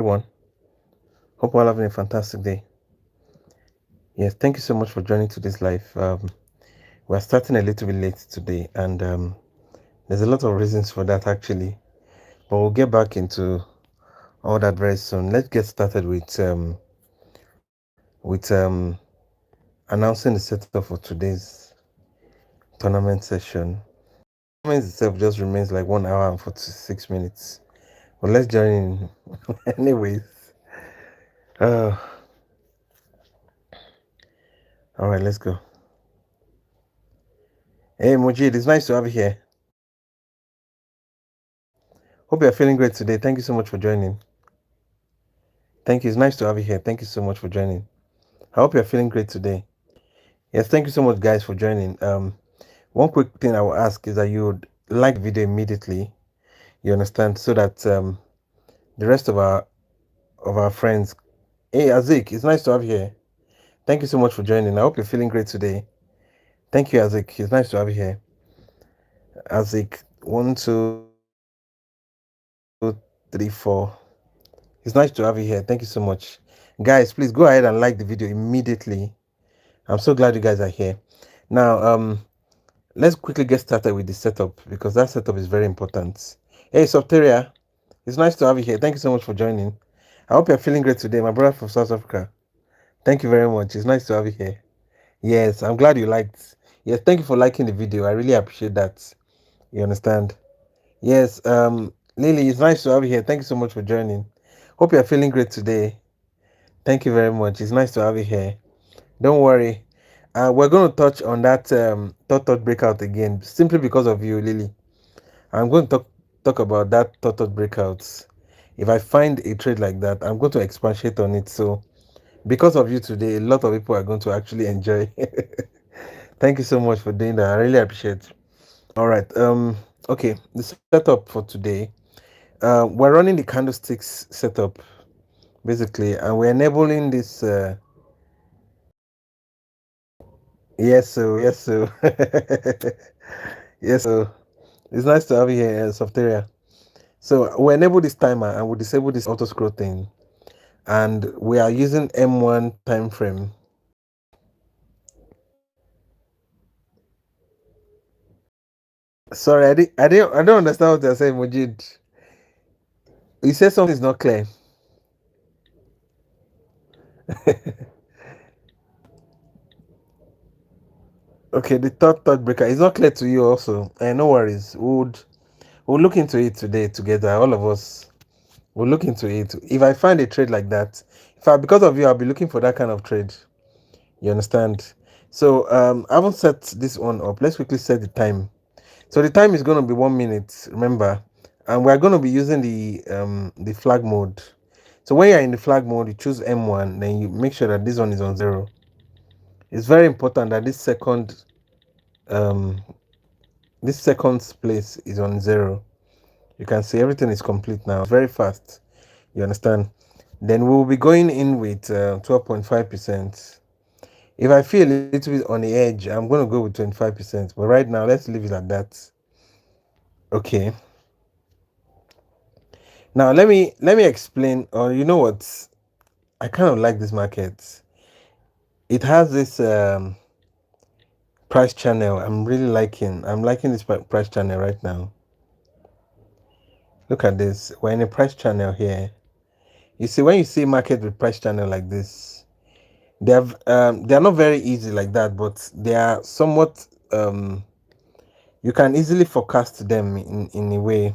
everyone. Hope we're all having a fantastic day. Yes, thank you so much for joining today's live. We're starting a little bit late today, and there's a lot of reasons for that actually. But we'll get back into all that very soon. Let's get started with announcing the setup for today's tournament session. The tournament itself just remains like 1 hour and 46 minutes. But let's join in, anyways. Uh, all right, let's go. Hey, Mujid, it's nice to have you here. Hope you're feeling great today. Thank you so much for joining. Thank you. It's nice to have you here. Thank you so much for joining. I hope you're feeling great today. Yes, thank you so much, guys, for joining. One quick thing I will ask is that you would like the video immediately. You understand, so that the rest of our friends. Hey, Azik, it's nice to have you here. Thank you so much for joining. I hope you're feeling great today. Thank you, Azik. It's nice to have you here. Azik, 1, 2, 3, 4. It's nice to have you here. Thank you so much, guys. Please go ahead and like the video immediately. I'm so glad you guys are here. Now, let's quickly get started with the setup because that setup is very important. Hey, Softeria, it's nice to have you here. Thank you so much for joining. I hope you're feeling great today, my brother from South Africa. Thank you very much. It's nice to have you here. Yes, I'm glad you liked. Yes, thank you for liking the video. I really appreciate that. You understand? Yes, Lily, it's nice to have you here. Thank you so much for joining. Hope you're feeling great today. Thank you very much. It's nice to have you here. Don't worry. We're going to touch on that thought breakout again, simply because of you, Lily. I'm going to talk about that thought breakouts. If I find a trade like that, I'm going to expatiate on it. So, because of you today, a lot of people are going to actually enjoy. Thank you so much for doing that. I really appreciate it. All right. Okay. The setup for today. We're running the candlesticks setup basically, and we're enabling this. Yes, so yes, so yes, so it's nice to have you here, Softeria. So we enable this timer and we disable this auto scroll thing, and we are using M1 time frame. Sorry, I don't understand what you're saying, Mujid. You said something is not clear. Okay, the third breaker is not clear to you also. No worries. We'll look into it today together. All of us will look into it. If I find a trade like that, because of you, I'll be looking for that kind of trade. You understand? So I haven't set this one up. Let's quickly set the time. So the time is going to be 1 minute, remember, and we're going to be using the flag mode. So when you're in the flag mode, you choose M1, then you make sure that this one is on 0. It's very important that um this second place is on 0. You can see everything is complete now. It's very fast. You understand? Then we'll be going in with 12.5%. If I feel a little bit on the edge, I'm going to go with 25%. But right now, let's leave it at that. Okay. Now let me explain. Or you know what? I kind of like this market. It has this price channel. I'm liking this price channel right now. Look at this. We're in a price channel here. You see, when you see market with price channel like this, they're not very easy like that, but they are somewhat you can easily forecast them in a way.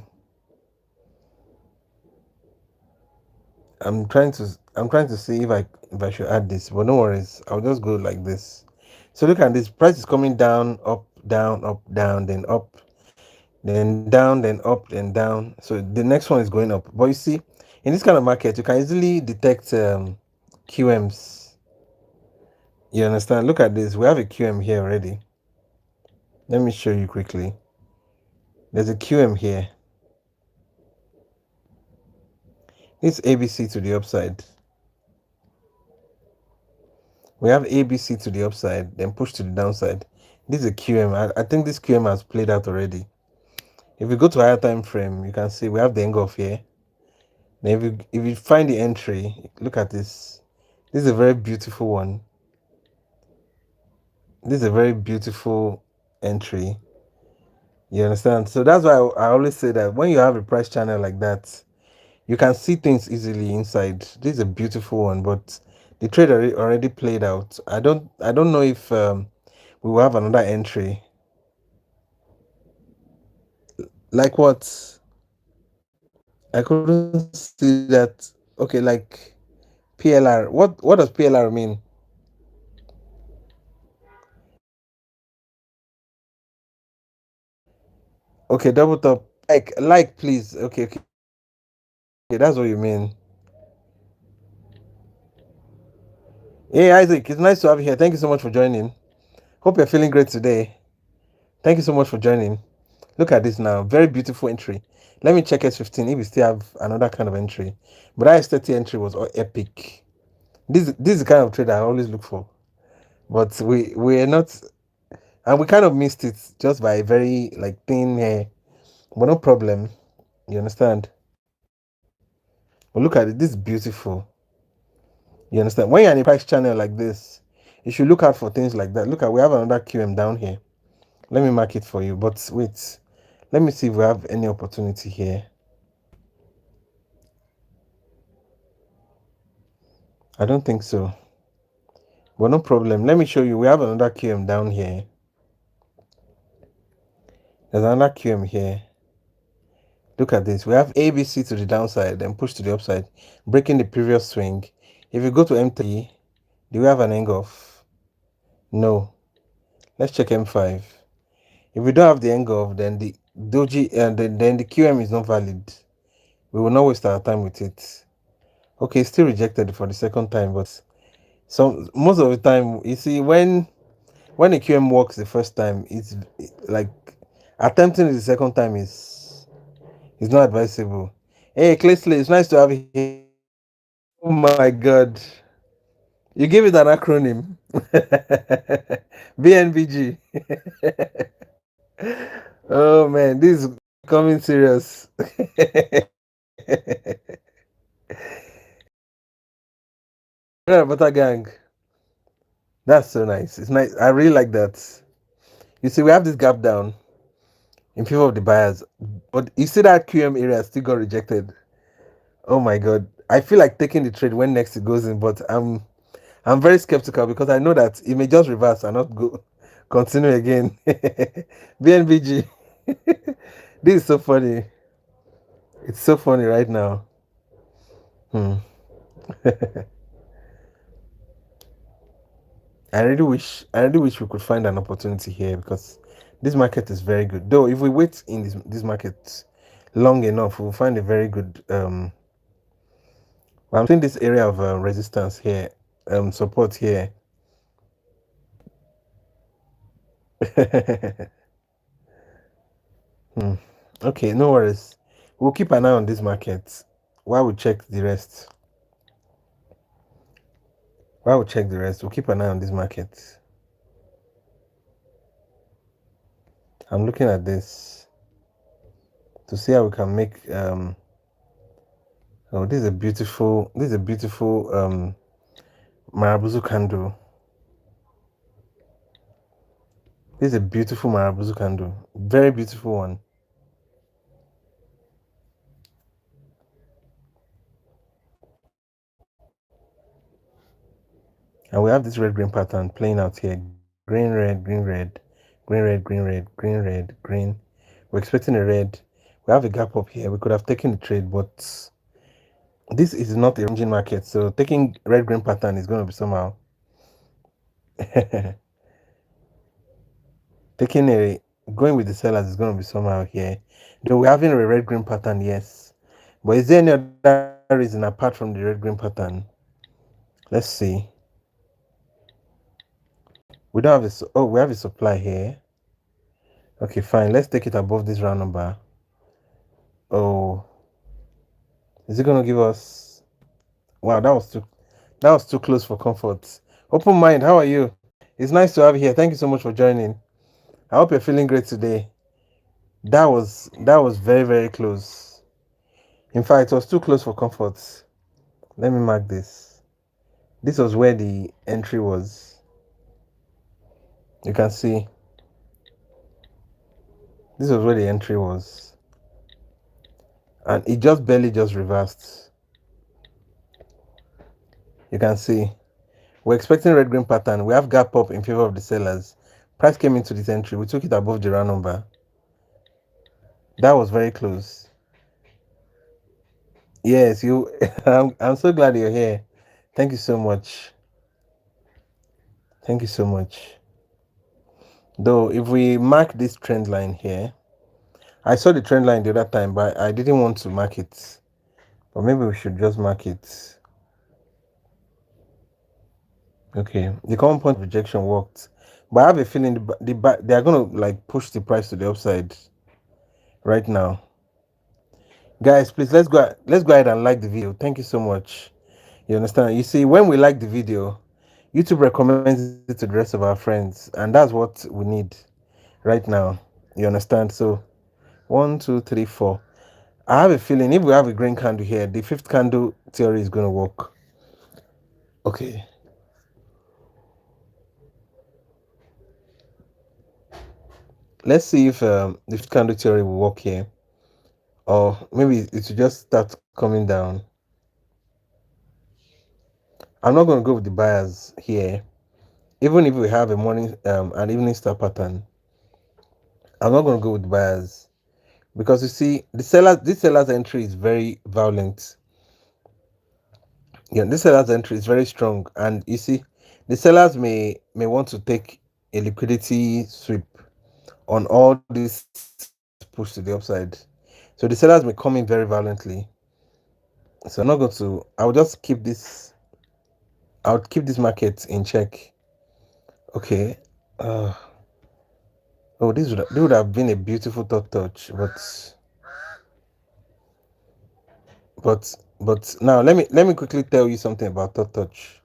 I'm trying to see if I should add this, but no worries. I'll just go like this. So look at this. Price is coming down, up, down, then up, then down, then up, then down. So the next one is going up. But you see, in this kind of market, you can easily detect QMs. You understand? Look at this. We have a QM here already. Let me show you quickly. There's a QM here. It's ABC to the upside. We have ABC to the upside, then push to the downside. This is a QM. I think this QM has played out already. If we go to higher time frame, you can see we have the engulf here. Now, if you find the entry, look at this. This is a very beautiful one. This is a very beautiful entry. You understand? So that's why I always say that when you have a price channel like that, you can see things easily inside. This is a beautiful one, but the trade already played out. I don't know if we will have another entry. Like what? I couldn't see that. Okay, like PLR. What does PLR mean? Okay, double top. Like please. Okay, that's what you mean. Hey Isaac, it's nice to have you here. Thank you so much for joining. Hope you're feeling great today. Thank you so much for joining. Look at this now. Very beautiful entry. Let me check S15 if we still have another kind of entry. But that S30 entry was all epic. This is the kind of trade I always look for. But we're not, and we kind of missed it just by a very like thin hair. But no problem. You understand? But look at it. This is beautiful. You understand? When you're in a price channel like this, you should look out for things like that. Look at, we have another QM down here. Let me mark it for you. But wait, let me see if we have any opportunity here. I don't think so. But no problem. Let me show you. We have another QM down here. There's another QM here. Look at this. We have ABC to the downside and push to the upside, breaking the previous swing. If you go to M3, do we have an hang off? No. Let's check M5. If we don't have the hang off, then the doji and then the QM is not valid. We will not waste our time with it. Okay, still rejected for the second time, but so most of the time, you see, when a QM works the first time, it's like attempting it the second time is not advisable. Hey, Claysley, it's nice to have you here. Oh my God, you give it an acronym. BNBG. Oh man, this is coming serious. Yeah, Butter Gang. That's so nice. It's nice. I really like that. You see, we have this gap down in favor of the buyers, but you see that QM area still got rejected. Oh my God. I feel like taking the trade when next it goes in, but I'm very skeptical because I know that it may just reverse and not go continue again. BNBG. This is so funny. It's so funny right now. Hmm. I really wish we could find an opportunity here because this market is very good. Though if we wait in this market long enough, we'll find a very good I'm seeing this area of resistance here, support here. Hmm. Okay, no worries. We'll keep an eye on this market while we check the rest. We'll keep an eye on this market. I'm looking at this to see how we can make oh, this is a beautiful Marabuzu candle. This is a beautiful Marabuzu candle. Very beautiful one. And we have this red green pattern playing out here. Green, red, green, red, green, red, green, red, green, red, green. We're expecting a red. We have a gap up here. We could have taken the trade, but this is not a ranging market. So taking red green pattern is going to be somehow. taking a Going with the sellers is going to be somehow here. Though we're having a red green pattern, yes. But is there any other reason apart from the red green pattern? Let's see. We don't have a, oh, we have a supply here. Okay, fine. Let's take it above this round number. Oh, is it gonna give us? Wow, that was too close for comfort. Open mind, how are you? It's nice to have you here. Thank you so much for joining. I hope you're feeling great today. That was very very close. In fact, it was too close for comfort. Let me mark this. This was where the entry was. You can see this was where the entry was, and it just barely just reversed. You can see we're expecting red green pattern. We have gap up in favor of the sellers. Price came into this entry. We took it above the round number. That was very close. Yes, you. I'm so glad you're here. Thank you so much. Thank you so much. Though, if we mark this trend line here, I saw the trend line the other time, but I didn't want to mark it. But maybe we should just mark it. Okay, the common point of rejection worked, but I have a feeling they are gonna like push the price to the upside right now. Guys, please let's go ahead and like the video. Thank you so much. You understand? You see, when we like the video, YouTube recommends it to the rest of our friends, and that's what we need right now. You understand? So 1, 2, 3, 4. I have a feeling if we have a green candle here, the fifth candle theory is going to work. Okay. Let's see if the fifth candle theory will work here, or maybe it will just start coming down. I'm not going to go with the buyers here, even if we have a morning an evening star pattern. I'm not going to go with the buyers because you see this seller's entry is very violent. Yeah, this seller's entry is very strong, and you see the sellers may want to take a liquidity sweep on all this push to the upside. So the sellers may come in very violently. So I'm not going to. I'll just keep this. I'll keep this market in check. Okay. Oh, this would have been a beautiful thought touch, but now let me quickly tell you something about thought touch.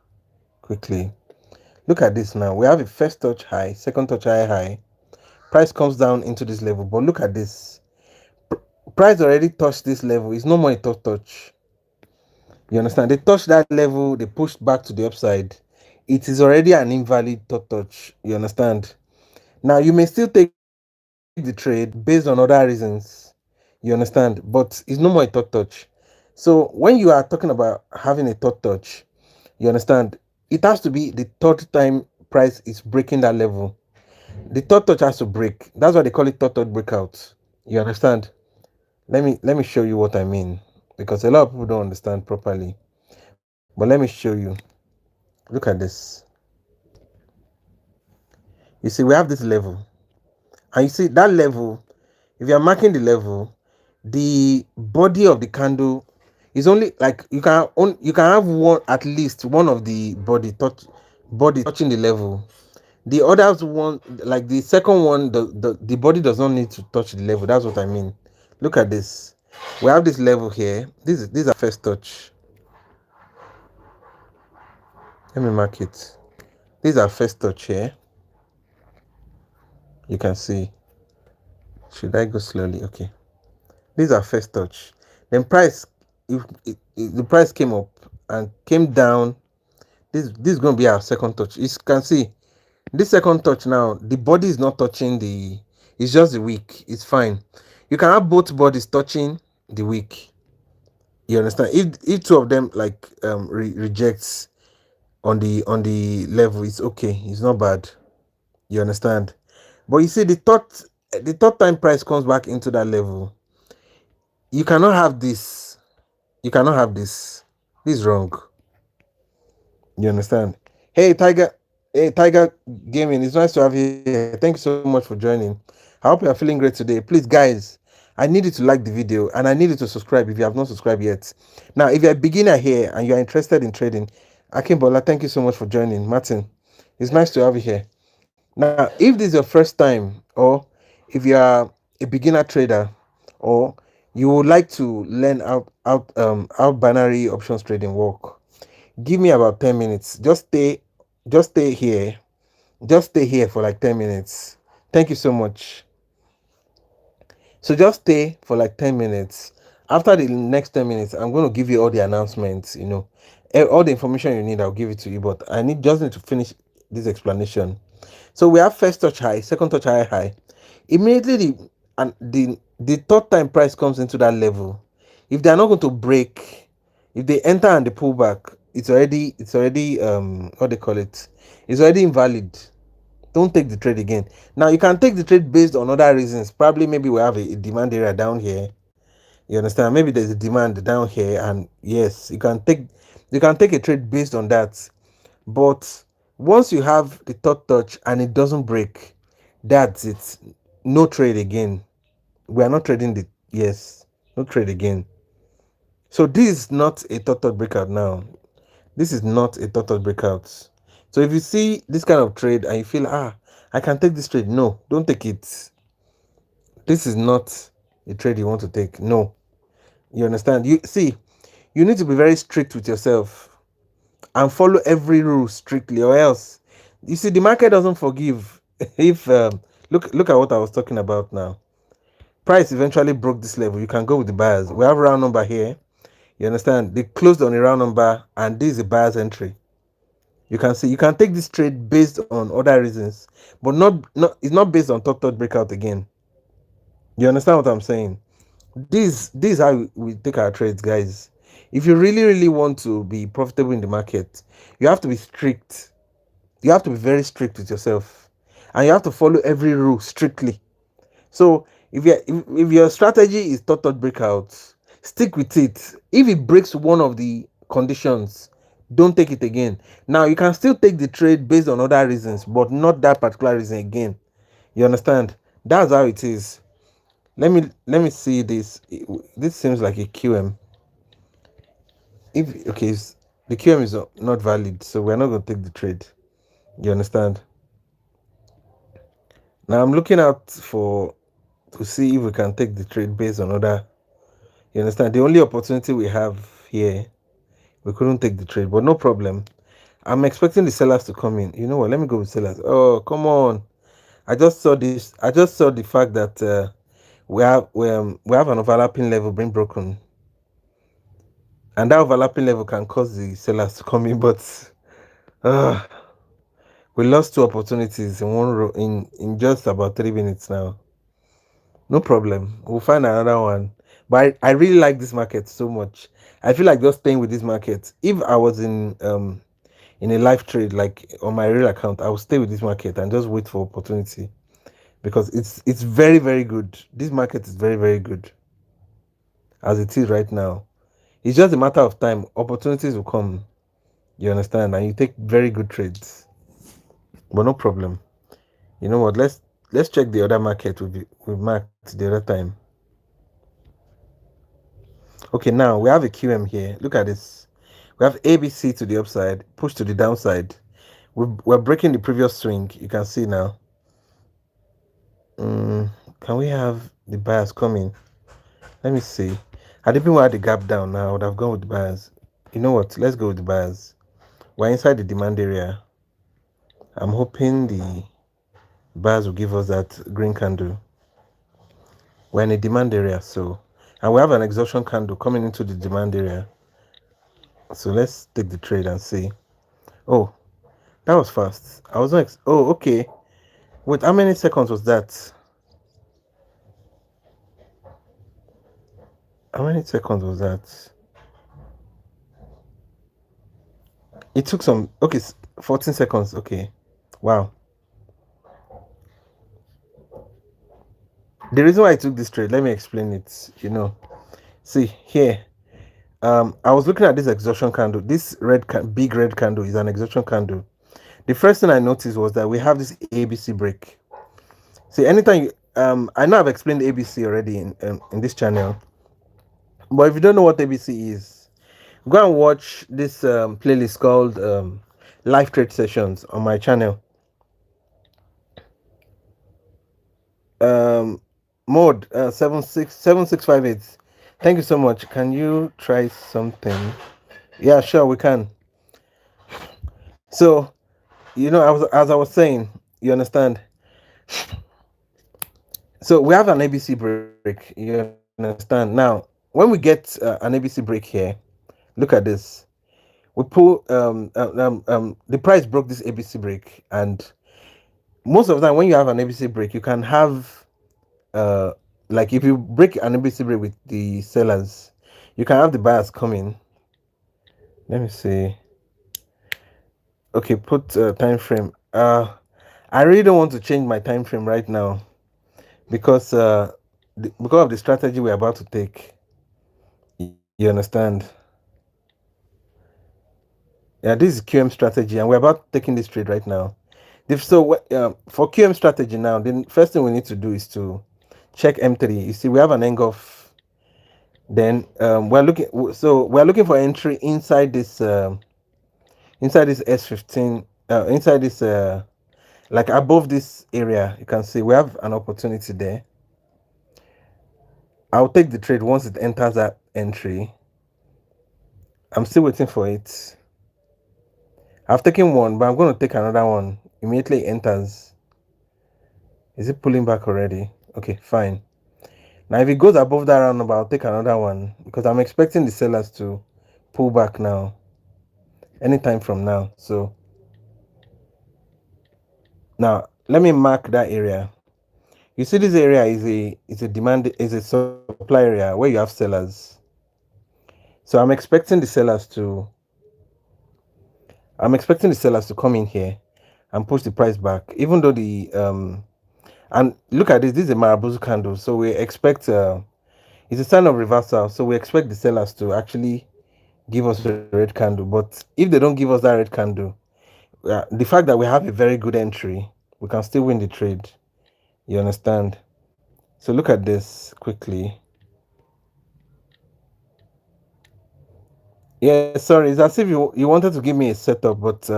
Quickly, look at this now. We have a first touch high, second touch high. Price comes down into this level, but look at this. Price already touched this level. It's no more a thought touch. You understand? They touched that level, they pushed back to the upside. It is already an invalid thought touch. You understand? Now you may still take the trade based on other reasons. You understand? But it's no more a thought touch. So when you are talking about having a thought touch, you understand, it has to be the third time price is breaking that level. The third touch has to break. That's why they call it third touch breakout. You understand? Let me show you what I mean, because a lot of people don't understand properly. But let me show you. Look at this. You see, we have this level, and you see that level. If you are marking the level, the body of the candle is only like you can have one, at least one of the body touching the level. The others one, like the second one, the body does not need to touch the level. That's what I mean. Look at this. We have this level here. These are first touch. Let me mark it. These are first touch here. You can see. Should I go slowly? Okay. These are first touch. Then price, if the price came up and came down, this is going to be our second touch. You can see this second touch now, the body is not touching it's just the wick. It's fine. You can have both bodies touching the wick. You understand? If two of them like rejects on the level, it's okay. It's not bad. You understand? But you see the third time price comes back into that level. You cannot have this. You cannot have this. This is wrong. You understand? Hey Tiger. Hey Tiger Gaming. It's nice to have you here. Thank you so much for joining. I hope you are feeling great today. Please, guys, I need you to like the video and I need you to subscribe if you have not subscribed yet. Now, if you're a beginner here and you're interested in trading, Akimbola, thank you so much for joining. Martin, it's nice to have you here. Now, if this is your first time, or if you are a beginner trader, or you would like to learn how binary options trading work, give me about 10 minutes. Just stay here. Just stay here for like 10 minutes. Thank you so much. So just stay for like 10 minutes After the next 10 minutes, I'm going to give you all the announcements, all the information you need, I'll give it to you. But I just need to finish this explanation. So we have first touch high, second touch high. Immediately the third time price comes into that level. If they are not going to break, if they enter and they pull back, it's already what they call it, it's already invalid. Don't take the trade again. Now you can take the trade based on other reasons. Probably maybe we have a demand area down here. You understand? Maybe there's a demand down here, and yes, you can take a trade based on that. But once you have the third touch and it doesn't break, that's it. No trade again. We are not trading the yes. No trade again. So this is not a third touch breakout now. This is not a third touch breakout. So if you see this kind of trade and you feel I can take this trade, no, don't take it. This is not a trade you want to take. No. You understand? You see, you need to be very strict with yourself and follow every rule strictly, or else you see the market doesn't forgive. If look at what I was talking about now. Price eventually broke this level. You can go with the buyers. We have a round number here. You understand? They closed on a round number, and this is a buyer's entry. You can see you can take this trade based on other reasons, but not it's not based on third breakout again. You understand what I'm saying? This is how we take our trades, guys. If you really want to be profitable in the market, you have to be strict. You have to be very strict with yourself, and you have to follow every rule strictly. So if your strategy is third breakout, stick with it. If it breaks one of the conditions, don't take it again. Now you can still take the trade based on other reasons, but not that particular reason again. You understand? That's how it is. Let me see this. This seems like a QM. If okay, the QM is not valid, so we're not going to take the trade. You understand? Now I'm looking out to see if we can take the trade based on other. You understand? The only opportunity we have here, we couldn't take the trade, but no problem. I'm expecting the sellers to come in. You know what? Let me go with sellers. Oh, come on! I just saw this. I just saw the fact that we have an overlapping level being broken, and that overlapping level can cause the sellers to come in. But uh, we lost two opportunities in one row in just about 3 minutes now. No problem. We'll find another one. But I really like this market so much. I feel like just staying with this market. If I was in a live trade, like on my real account, I would stay with this market and just wait for opportunity, because it's very, very good. This market is very, very good as it is right now. It's just a matter of time. Opportunities will come. You understand? And you take very good trades. But no problem. You know what? Let's check the other market we marked the other time. Okay, now we have a QM here. Look at this. We have ABC to the upside, push to the downside. We're breaking the previous swing. You can see now. Can we have the buyers coming? Let me see. Had it been had the gap down now, I would have gone with the buyers. You know what? Let's go with the buyers. We're inside the demand area. I'm hoping the buyers will give us that green candle. We're in a demand area, and we have an exhaustion candle coming into the demand area. So let's take the trade and see. Oh, that was fast. I was not. Oh, okay. Wait, how many seconds was that? How many seconds was that? It took some. Okay, 14 seconds. Okay. Wow. The reason why I took this trade, let me explain it. See here. I was looking at this exhaustion candle. This big red candle is an exhaustion candle. The first thing I noticed was that we have this ABC break. See, anytime I know I've explained ABC already in this channel, but if you don't know what ABC is, go and watch this playlist called Live Trade Sessions on my channel. Mode 7658. Thank you so much. Can you try something? Yeah, sure, we can. So, as I was saying, you understand. So we have an ABC break. You understand now. when we get an ABC break here, look at this. We pull the price broke this ABC break, and most of the time when you have an ABC break, you can have like if you break an ABC break with the sellers, you can have the buyers come in. Let me see. Okay, put time frame. I really don't want to change my time frame right now because because of the strategy we're about to take. You understand? Yeah, this is QM strategy, and we're about taking this trade right now. For QM strategy now, the first thing we need to do is to check M3. You see, we have an engulf. Then we're looking for entry inside this S15, inside this like above this area. You can see we have an opportunity there. I'll take the trade once it enters that entry. I'm still waiting for it. I've taken one, but I'm going to take another one. Immediately enters. Is it pulling back already? Okay, fine. Now, if it goes above that round number, I'll take another one because I'm expecting the sellers to pull back now, anytime from now. So now let me mark that area. You see, this area is a supply area where you have sellers. So I'm expecting the sellers to come in here and push the price back, even though and look at this. This is a Marabozu candle, so we expect it's a sign of reversal. So we expect the sellers to actually give us a red candle. But if they don't give us that red candle, the fact that we have a very good entry, we can still win the trade. You understand? So look at this quickly. Yeah, sorry, it's as if you wanted to give me a setup, but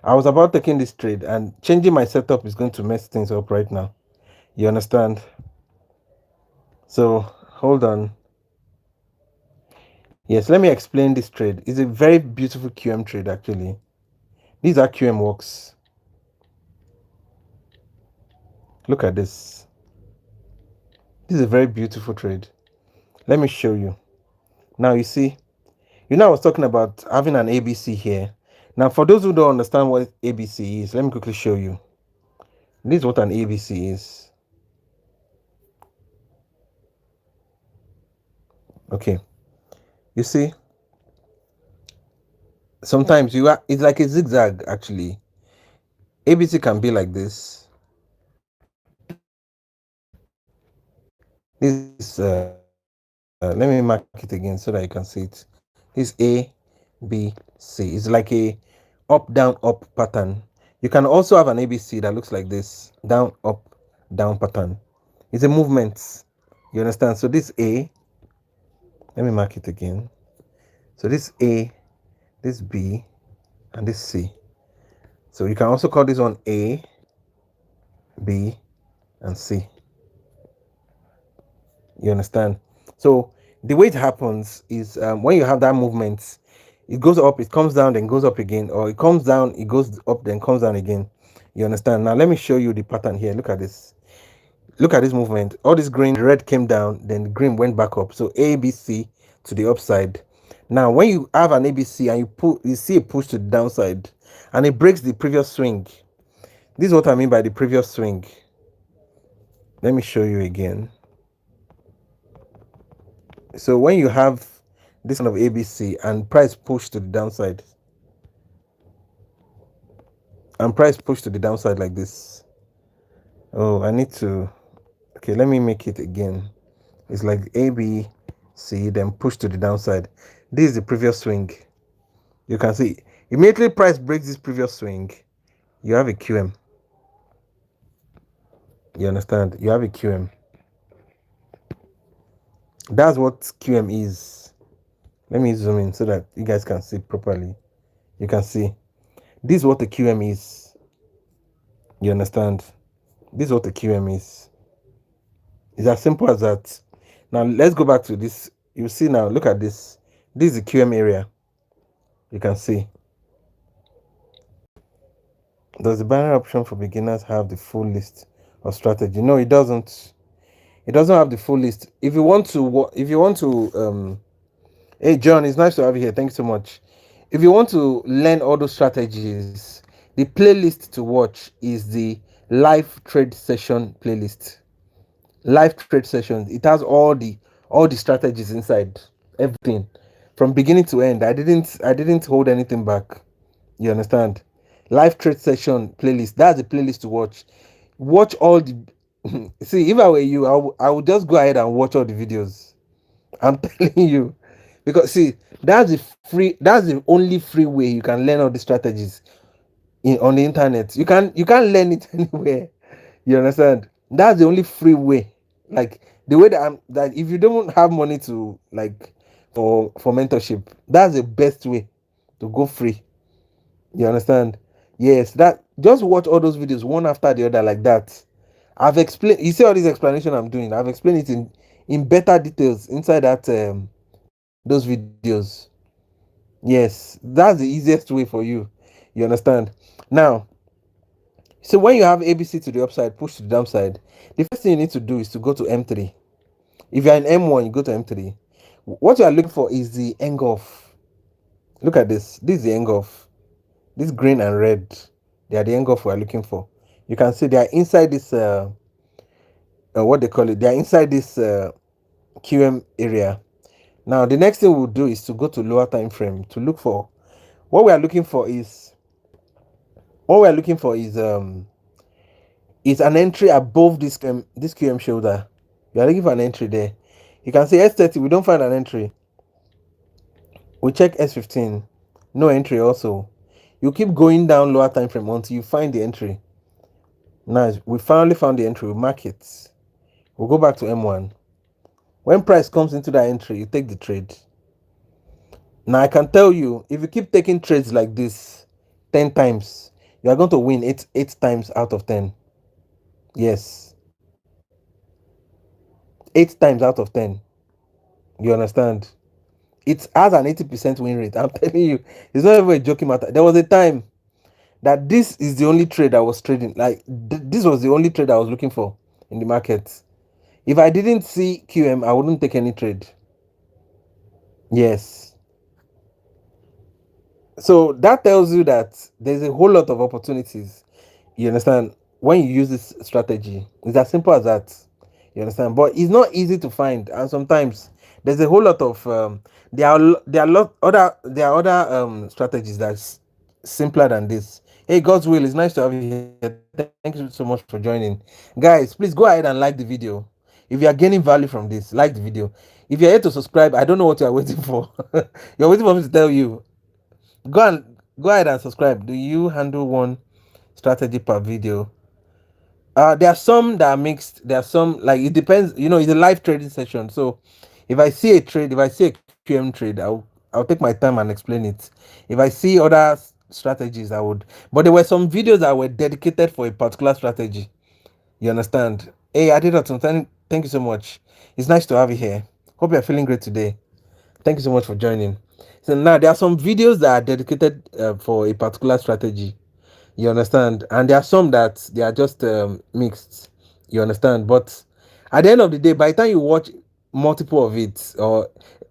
I was about taking this trade, and changing my setup is going to mess things up right now. You understand? So hold on. Yes, let me explain this trade. It's a very beautiful QM trade actually. These are QM works. Look at this. This is a very beautiful trade. Let me show you. Now you see, I was talking about having an ABC here. Now for those who don't understand what ABC is, let me quickly show you. This is what an ABC is. Okay. You see, sometimes it's like a zigzag actually. ABC can be like this. This let me mark it again so that you can see it. This A, B, C. It's like a up, down, up pattern. You can also have an ABC that looks like this, down, up, down pattern. It's a movement. You understand? So this A, let me mark it again. So this A, this B, and this C. So you can also call this one A, B, and C. You understand? So the way it happens is when you have that movement, it goes up, it comes down, then goes up again, or it comes down, it goes up, then comes down again. You understand? Now let me show you the pattern here. Look at this. Look at this movement. All this green, the red came down, then the green went back up. So A, B, C to the upside. Now when you have an ABC and you see a push to the downside, and it breaks the previous swing. This is what I mean by the previous swing. Let me show you again. So when you have this kind of ABC and price push to the downside, like this. Oh, I need to, okay, let me make it again. It's like A, B, C, then push to the downside. This is the previous swing. You can see immediately price breaks this previous swing. You have a QM. You understand? You have a QM. That's what QM is. Let me zoom in so that you guys can see properly. You can see this is what the QM is. You understand? This is what the QM is. It's as simple as that. Now let's go back to this. You see now, look at this. This is the QM area. You can see. Does the binary option for beginners have the full list of strategy? No, it doesn't. It doesn't have the full list. If you want to if you want to hey John, it's nice to have you here. Thanks so much. If you want to learn all those strategies, the playlist to watch is the live trade session playlist. Live trade sessions. It has all the strategies inside. Everything. From beginning to end. I didn't hold anything back. You understand? Live trade session playlist. That's the playlist to watch. Watch all the see, if I were you, I would just go ahead and watch all the videos. I'm telling you. Because see, that's the only free way you can learn all the strategies on the internet. You can't learn it anywhere. You understand? That's the only free way. Like the way that if you don't have money to like for mentorship, that's the best way to go free. You understand? Yes, that just watch all those videos one after the other like that. I've explained. You see all this explanation I'm doing. I've explained it in better details inside that those videos. Yes, that's the easiest way for you. You understand? Now, so when you have ABC to the upside, push to the downside, the first thing you need to do is to go to M3. If you're in M1, you go to M3. What you are looking for is the engulf. Look at this. This is the engulf. This green and red, they are the engulf we are looking for. You can see they are inside this what they call it. They are inside this QM area. Now the next thing we'll do is to go to lower time frame to look for what we are looking for is an entry above this QM shoulder. We are looking for an entry there. You can see S30, we don't find an entry. We check S15, no entry also. You keep going down lower time frame until you find the entry. Nice, we finally found the entry. We mark it. We'll go back to M1. When price comes into that entry, you take the trade. Now I can tell you, if you keep taking trades like this 10 times, you are going to win eight times out of 10. Yes. 8 times out of 10. You understand? It has an 80% win rate. I'm telling you, it's not even a joking matter. There was a time that this is the only trade I was trading. Like, this was the only trade I was looking for in the market. If I didn't see QM, I wouldn't take any trade. Yes. So that tells you that there's a whole lot of opportunities. You understand? When you use this strategy, it's as simple as that. You understand? But it's not easy to find, and sometimes there's a whole lot of there are other strategies that's simpler than this. Hey, God's will, it's nice to have you here. Thank you so much for joining, guys. Please go ahead and like the video. If you are gaining value from this, like the video. If you're here to subscribe, I don't know what you are waiting for. You're waiting for me to tell you. Go ahead and subscribe. Do you handle one strategy per video? There are some that are mixed. There are some, like, it depends. It's a live trading session. So if I see a trade, if I see a QM trade, I'll take my time and explain it. If I see other strategies, I would. But there were some videos that were dedicated for a particular strategy. You understand? Hey, Adidaton, thank you so much. It's nice to have you here. Hope you're feeling great today. Thank you so much for joining. So now there are some videos that are dedicated for a particular strategy. You understand? And there are some that they are just mixed. You understand? But at the end of the day, by the time you watch multiple of it, or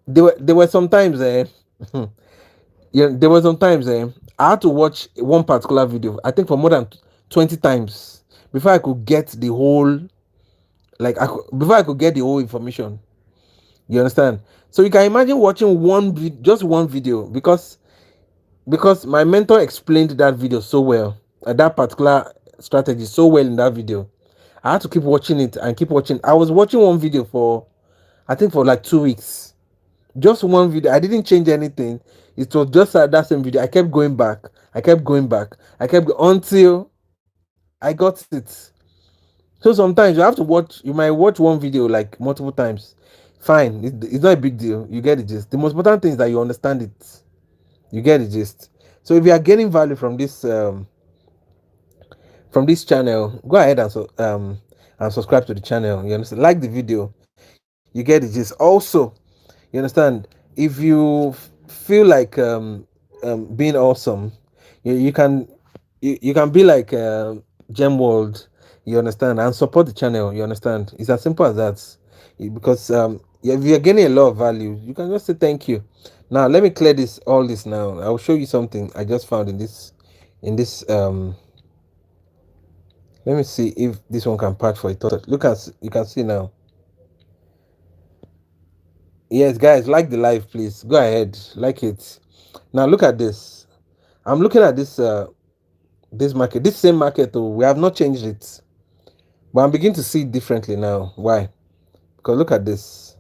there were sometimes yeah, there were sometimes I had to watch one particular video, I think for more than 20 times before I could get the whole, before I could get the whole information. You understand? So you can imagine watching just one video, because my mentor explained that video so well, that particular strategy so well in that video. I had to keep watching it and keep watching. I was watching one video for, I think, for like 2 weeks. Just one video. I didn't change anything. It was just that same video. I kept going back. I kept going back. Until I got it. So sometimes you have to watch. You might watch one video like multiple times. Fine. It's not a big deal. You get the gist. The most important thing is that you understand it. You get the gist. So if you are getting value from this channel, go ahead and subscribe to the channel. You understand? Like the video. You get the gist. Also, you understand? If you feel like being awesome, you can be like Gem World. You understand? And support the channel. You understand? It's as simple as that. Because if you're getting a lot of value, you can just say thank you. Now let me clear this all this now. I'll show you something I just found in this. Let me see if this one can patch for it. Look at, you can see now. Yes, guys, like the live, please. Go ahead, like it. Now look at this. I'm looking at this market, this same market though. We have not changed it. But I'm beginning to see it differently now. Why? Because look at this.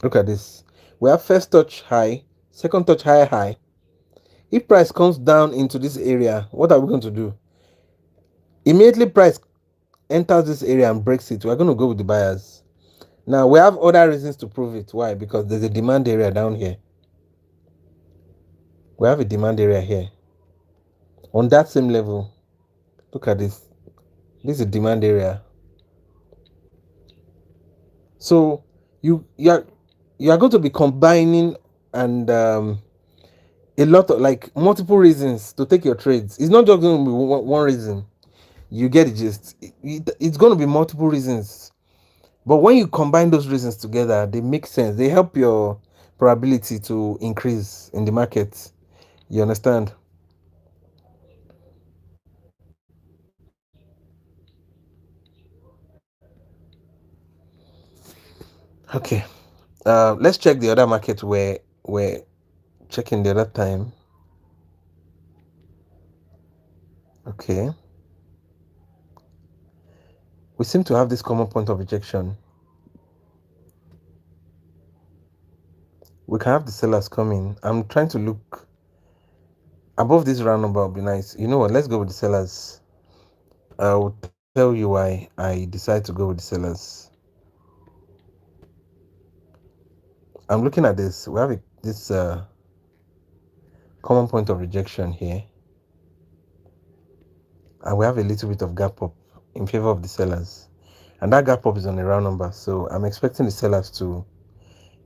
Look at this. We have first touch high, second touch high, high. If price comes down into this area, what are we going to do? Immediately price enters this area and breaks it, we're going to go with the buyers. Now we have other reasons to prove it. Why? Because there's a demand area down here. We have a demand area here. On that same level, look at this. This is a demand area. So you are going to be combining and a lot of like multiple reasons to take your trades. It's not just going to be one reason. You get the gist. It's going to be multiple reasons. But when you combine those reasons together, they make sense. They help your probability to increase in the market. You understand? Okay. Let's check the other market where we're checking the other time. Okay. We seem to have this common point of rejection. We can have the sellers coming. I'm trying to look above this round number would be nice. You know what? Let's go with the sellers. I will tell you why I decide to go with the sellers. I'm looking at this. We have this common point of rejection here, and we have a little bit of gap up in favor of the sellers, and that gap up is on a round number. So I'm expecting the sellers to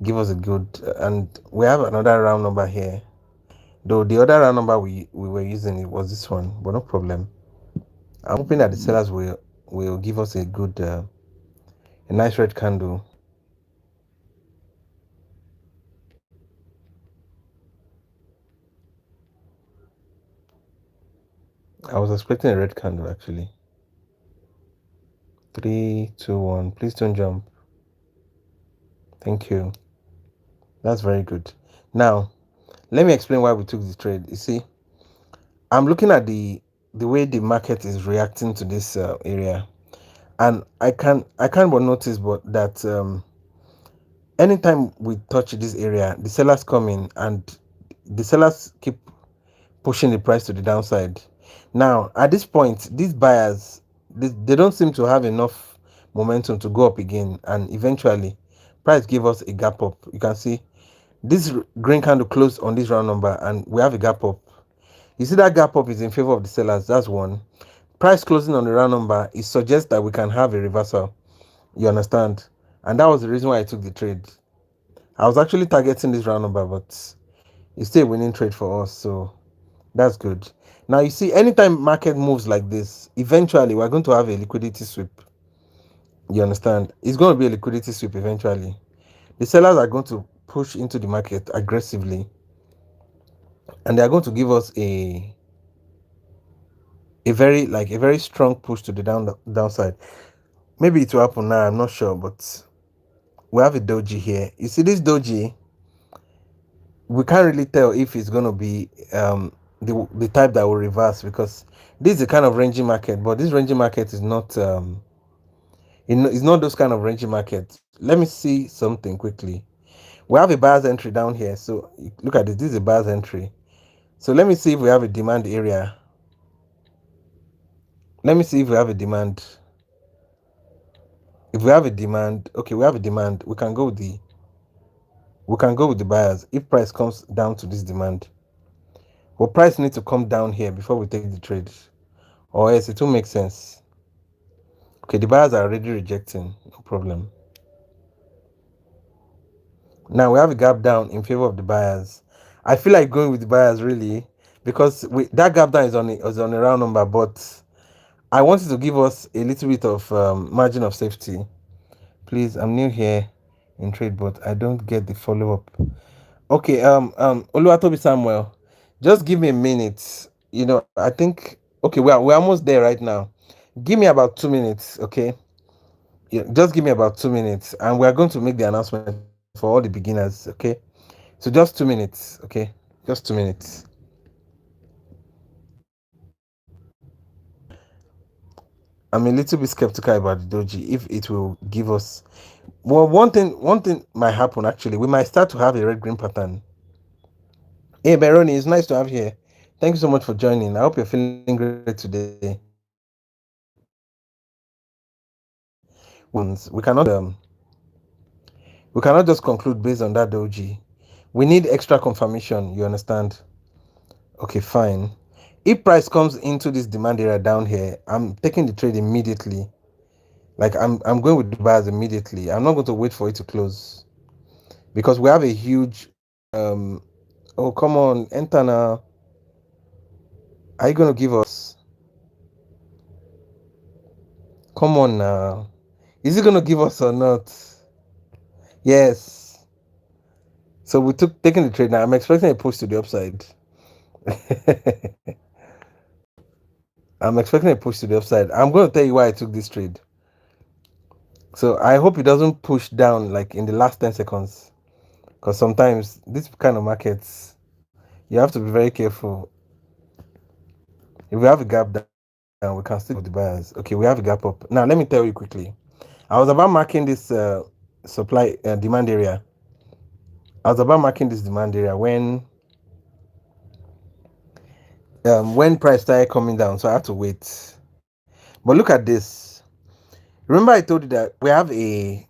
give us a good, and we have another round number here. Though the other round number we were using, it was this one, but no problem. I'm hoping that the sellers will give us a good, a nice red candle. I was expecting a red candle actually. 3, 2, 1. Please don't jump. Thank you. That's very good. Now, let me explain why we took the trade. You see, I'm looking at the way the market is reacting to this area, and I can't but notice but that anytime we touch this area, the sellers come in and the sellers keep pushing the price to the downside. Now, at this point, these buyers, they don't seem to have enough momentum to go up again, and eventually price gave us a gap up. You can see this green candle closed on this round number and we have a gap up. You see that gap up is in favor of the sellers. That's one. Price closing on the round number, it suggests that we can have a reversal. You understand? And that was the reason why I took the trade. I was actually targeting this round number, but it's still a winning trade for us, so that's good. Now you see, anytime market moves like this, eventually we're going to have a liquidity sweep. You understand? It's going to be a liquidity sweep eventually. The sellers are going to push into the market aggressively, and they are going to give us a very strong push to the downside. Maybe it will happen now, I'm not sure, but we have a doji here. You see this doji, we can't really tell if it's going to be the type that will reverse, because this is a kind of ranging market, but this ranging market is not it's not those kind of ranging markets. Let me see something quickly. We have a buyer's entry down here, so look at this. This is a buyer's entry. So let me see if we have a demand area. Let me see if we have a demand. If we have a demand, okay, we have a demand. We can go with the buyers if price comes down to this demand. But price needs to come down here before we take the trade, or else it will make sense. Okay, the buyers are already rejecting, no problem. Now we have a gap down in favor of the buyers. I feel like going with the buyers really, because that gap down is on a round number, but I wanted to give us a little bit of margin of safety. Please, I'm new here in trade, but I don't get the follow up. Okay, Oluwatobi Samuel, just give me a minute. I think okay, we're almost there right now. Give me about 2 minutes, okay? Yeah, just give me about 2 minutes, and we're going to make the announcement for all the beginners, okay? So just 2 minutes, okay? Just 2 minutes. I'm a little bit skeptical about the doji if it will give us. Well, one thing might happen actually. We might start to have a red green pattern. Hey, Beroni, it's nice to have you here. Thank you so much for joining. I hope you're feeling great today. We cannot just conclude based on that doji. We need extra confirmation. You understand? Okay, fine. If price comes into this demand area down here, I'm taking the trade immediately. Like I'm going with the buyers immediately. I'm not going to wait for it to close because we have a huge. Oh, come on, enter now. Are you going to give us? Come on now. Is it going to give us or not? Yes. So we taking the trade now. I'm expecting a push to the upside. I'm expecting a push to the upside. I'm going to tell you why I took this trade. So I hope it doesn't push down like in the last 10 seconds. Because sometimes this kind of markets, you have to be very careful. If we have a gap down, we can still go with the buyers. Okay, we have a gap up. Now, let me tell you quickly. I was about marking this supply demand area. I was about marking this demand area when price started coming down, so I had to wait. But look at this. Remember, I told you that we have a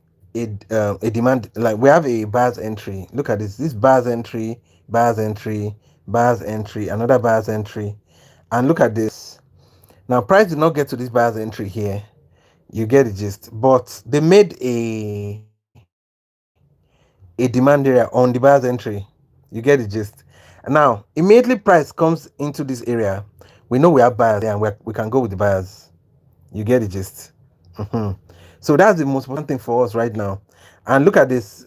demand, like we have a buyer's entry. Look at this. This buyer's entry, buyer's entry, buyer's entry, another buyer's entry, and look at this. Now, price did not get to this buyer's entry here. You get the gist. But they made a demand area on the buyer's entry. You get the gist. Now, immediately price comes into this area. We know we have buyers there, and we can go with the buyers. You get the gist. Mhm. So that's the most important thing for us right now. And look at this.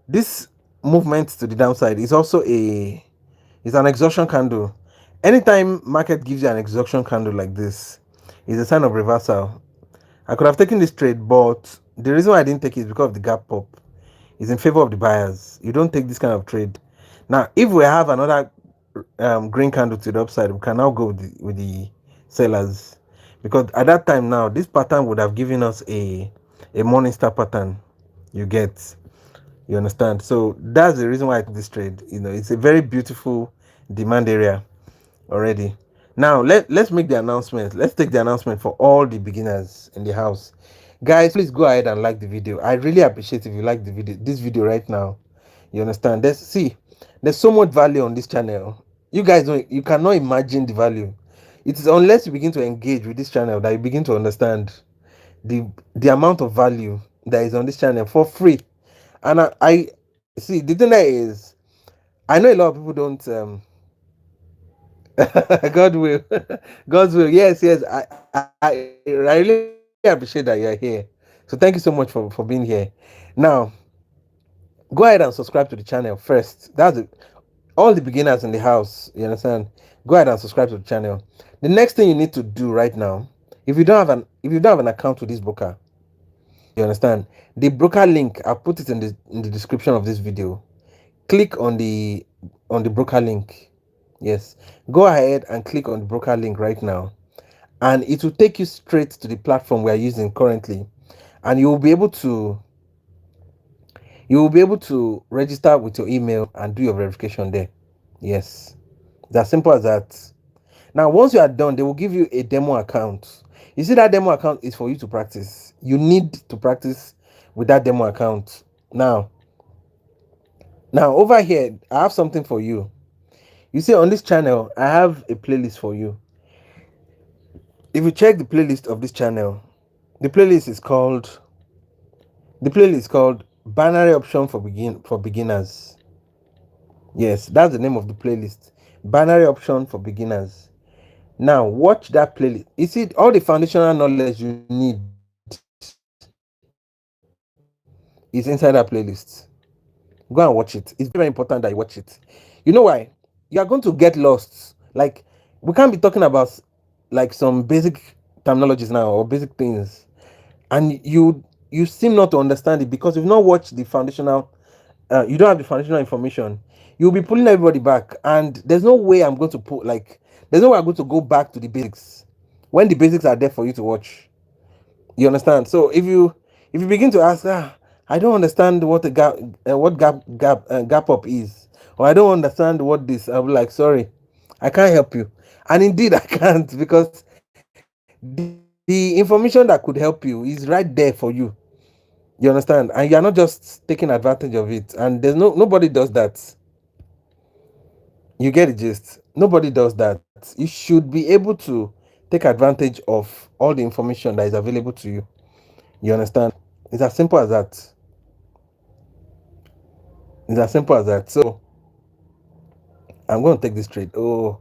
This movement to the downside is also is an exhaustion candle. Anytime market gives you an exhaustion candle like this, it's a sign of reversal. I could have taken this trade, but the reason why I didn't take it is because of the gap up. It's in favor of the buyers. You don't take this kind of trade. Now, if we have another green candle to the upside, we can now go with the sellers, because at that time now this pattern would have given us a morning star pattern. You get, you understand? So that's the reason why I took this trade. It's a very beautiful demand area already. Now let's make the announcement. Let's take the announcement for all the beginners in the house. Guys, please go ahead and like the video. I really appreciate if you like this video right now. You understand? There's so much value on this channel. You guys don't, you cannot imagine the value. It is unless you begin to engage with this channel that you begin to understand the amount of value that is on this channel for free. And I see, the thing there is, I know a lot of people don't God will. God's will. Yes. I really appreciate that you're here. So thank you so much for being here. Now, go ahead and subscribe to the channel first. All the beginners in the house. You understand? Go ahead and subscribe to the channel. The next thing you need to do right now, if you don't have an account with this broker, you understand? The broker link, I'll put it in the description of this video. Click on the broker link. Yes, go ahead and click on the broker link right now, and it will take you straight to the platform we are using currently, and you will be able to register with your email and do your verification there. Yes, that's simple as that. Now, once you are done, they will give you a demo account. You see, that demo account is for you to practice. You need to practice with that demo account. Now over here, I have something for you. You see, on this channel, I have a playlist for you. If you check the playlist of this channel, the playlist is called binary option for beginners. Yes, that's the name of the playlist. Binary option for beginners. Now watch that playlist. You see all the foundational knowledge you need is inside that playlist. Go and watch it. It's very, very important that you watch it. You know why? You are going to get lost. Like, we can't be talking about like some basic terminologies now or basic things, and you seem not to understand it because you've not watched the foundational. You don't have the foundational information. You'll be pulling everybody back, and there's no way I'm going to put like. There's no way I'm going to go back to the basics when the basics are there for you to watch. You understand? So if you begin to ask, I don't understand what a gap up is, or I don't understand what this, I'll be like, sorry, I can't help you, and indeed I can't because the information that could help you is right there for you. You understand? And you are not just taking advantage of it, and there's nobody does that. You get the gist. Nobody does that. You should be able to take advantage of all the information that is available to you. You understand? It's as simple as that. It's as simple as that. So I'm going to take this trade. Oh,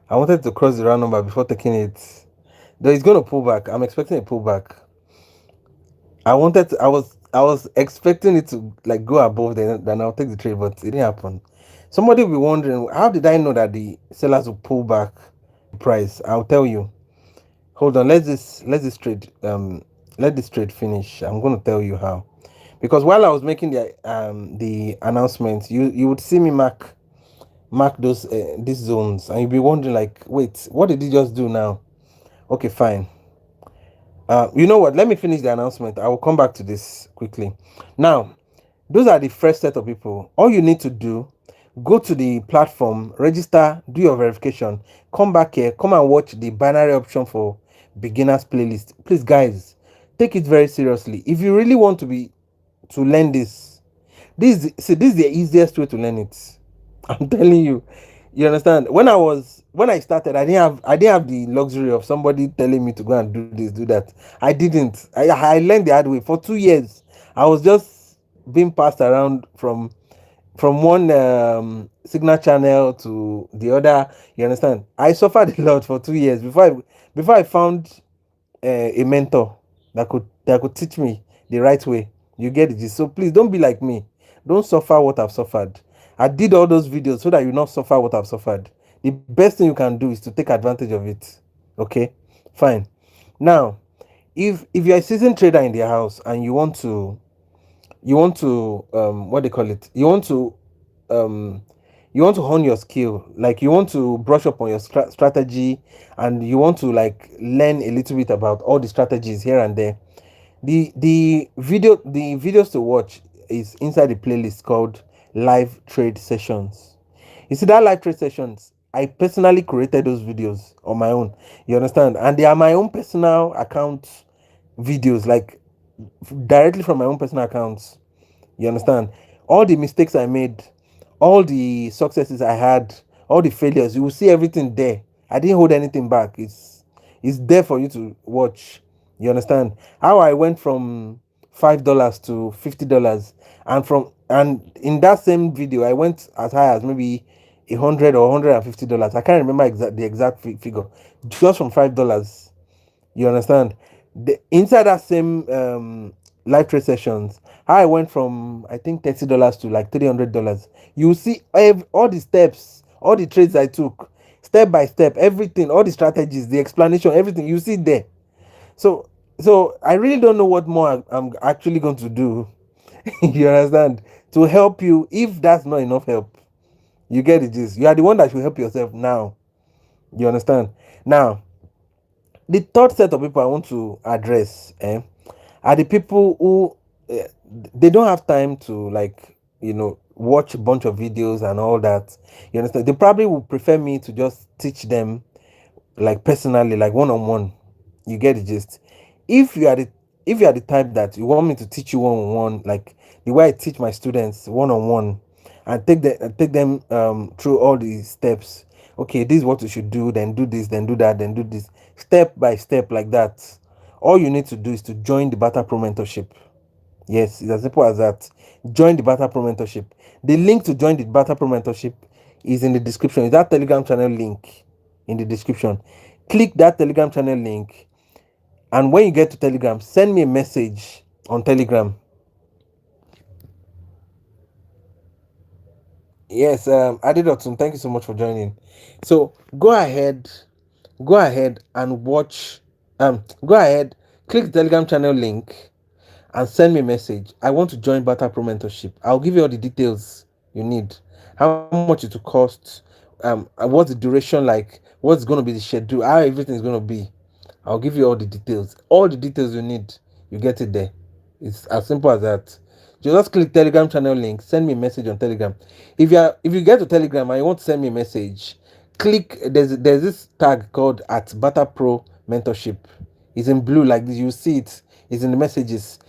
I wanted to cross the round number before taking it. Though it's going to pull back. I'm expecting a pullback. I was expecting it to like go above, then I'll take the trade, but it didn't happen. Somebody will be wondering, how did I know that the sellers will pull back the price? I'll tell you. Hold on, let this trade finish. I'm going to tell you how. Because while I was making the announcement, you would see me mark those these zones, and you'll be wondering like, wait, what did he just do now? Okay, fine. You know what? Let me finish the announcement. I will come back to this quickly. Now, those are the first set of people. All you need to do, go to the platform, register, do your verification, come back here, come and watch the binary option for beginners playlist. Please, guys, take it very seriously. If you really want to learn this is the easiest way to learn it. I'm telling you. You understand? When I started, I didn't have the luxury of somebody telling me to go and do this, do that. I didn't. I learned the hard way for 2 years. I was just being passed around from one signal channel to the other. You understand? I suffered a lot for 2 years before I found a mentor that could teach me the right way. You get it? So please don't be like me. Don't suffer what I've suffered. I did all those videos so that you not suffer what I've suffered. The best thing you can do is to take advantage of it. Okay, fine. Now, if you're a seasoned trader in the house and you want to what they call it, um you want to hone your skill, like you want to brush up on your strategy, and you want to like learn a little bit about all the strategies here and there. The videos to watch is inside the playlist called live trade sessions. You see that live trade sessions, I personally created those videos on my own. You understand? And they are my own personal account videos, like directly from my own personal accounts. You understand? All the mistakes I made, all the successes I had, all the failures, you will see everything there. I didn't hold anything back. It's there for you to watch. You understand? How I went from $5 to $50, and in that same video I went as high as maybe $100 or $150. I can't remember the exact figure. Just from $5. You understand? Inside that same live trade sessions, how I went from I think $30 to like $300. You see all the steps, all the trades I took, step by step, everything, all the strategies, the explanation, everything you see there. So so I really don't know what more I'm actually going to do. You understand? To help you, if that's not enough help, you get it. This you are the one that should help yourself now. You understand? Now, the third set of people I want to address are the people who they don't have time to like watch a bunch of videos and all that. You understand? They probably would prefer me to just teach them like personally, like one on one. You get the gist. If you are the if you are the type that you want me to teach you one on one, like the way I teach my students one on one, and take them through all the steps. Okay, this is what you should do. Then do this. Then do that. Then do this. Step by step, like that. All you need to do is to join the Barter-Pro mentorship. Yes, it's as simple as that. Join the Barter-Pro mentorship. The link to join the Barter-Pro mentorship is in the description. Is that Telegram channel link in the description? Click that Telegram channel link, and when you get to Telegram, send me a message on Telegram. Yes, Adidotun, thank you so much for joining. So go ahead and watch. Go ahead, click the Telegram channel link and send me a message. I want to join Barter-Pro mentorship. I'll give you all the details you need. How much it will cost, what's the duration like, what's going to be the schedule, how everything is going to be. I'll give you all the details. All the details you need, you get it there. It's as simple as that. You just click Telegram channel link, send me a message on Telegram. If you get to Telegram and you want to send me a message, click there's this tag called at Barter-Pro mentorship. It's in blue like this. You see it. It's in the messages.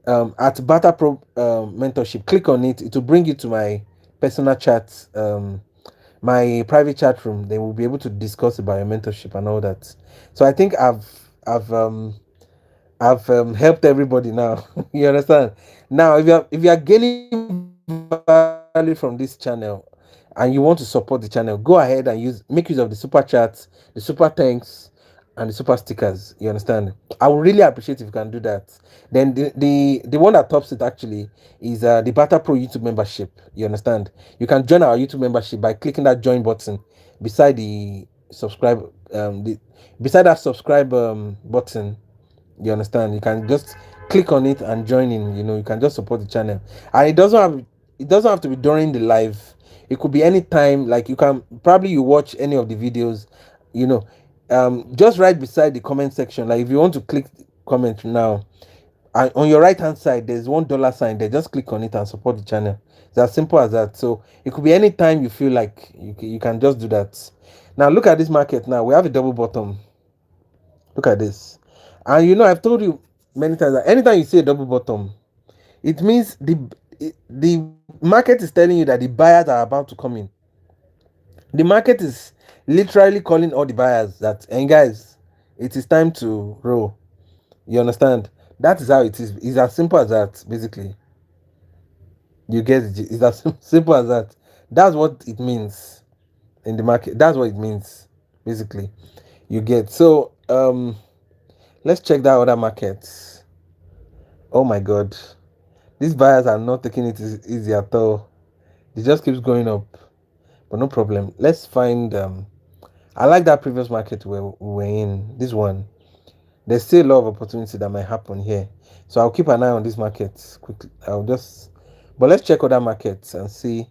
At Barter-Pro mentorship. Click on it. It will bring you to my personal chat, my private chat room. Then we'll be able to discuss about your mentorship and all that. So I think I've helped everybody now. You understand? Now, if you are gaining value from this channel and you want to support the channel, go ahead and make use of the super chats, the super thanks, and the super stickers. You understand? I would really appreciate if you can do that. Then the one that tops it actually is the Barter-Pro YouTube membership. You understand? You can join our YouTube membership by clicking that join button beside the subscribe beside that subscribe button. You understand? You can just click on it and join in. You can just support the channel, and it doesn't have to be during the live. It could be any time. Like you can probably you watch any of the videos, you know, just right beside the comment section. Like if you want to click comment now, and on your right hand side there's $1 sign there. Just click on it and support the channel. It's as simple as that. So it could be any time you feel like you can just do that. Now look at this market. Now we have a double bottom. Look at this. And I've told you many times that anytime you see a double bottom, it means the market is telling you that the buyers are about to come in. The market is literally calling all the buyers that, and guys, it is time to roll. You understand? That is how it is. It's as simple as that, basically. You get it? It's as simple as that. That's what it means in the market. That's what it means, basically. You get so let's check that other market. Oh my god. These buyers are not taking it easy at all. It just keeps going up. But no problem. Let's find I like that previous market where we were in. This one. There's still a lot of opportunity that might happen here. So I'll keep an eye on this market quickly. But let's check other markets and see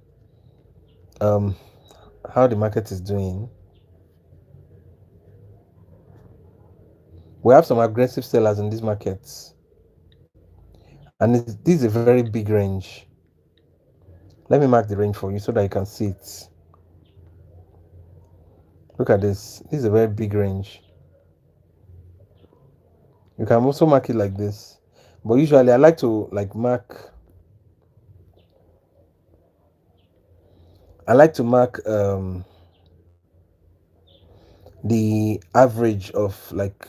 um how the market is doing. We have some aggressive sellers in these markets. And this is a very big range. Let me mark the range for you so that you can see it. Look at this. This is a very big range. You can also mark it like this. But usually I like to mark the average of like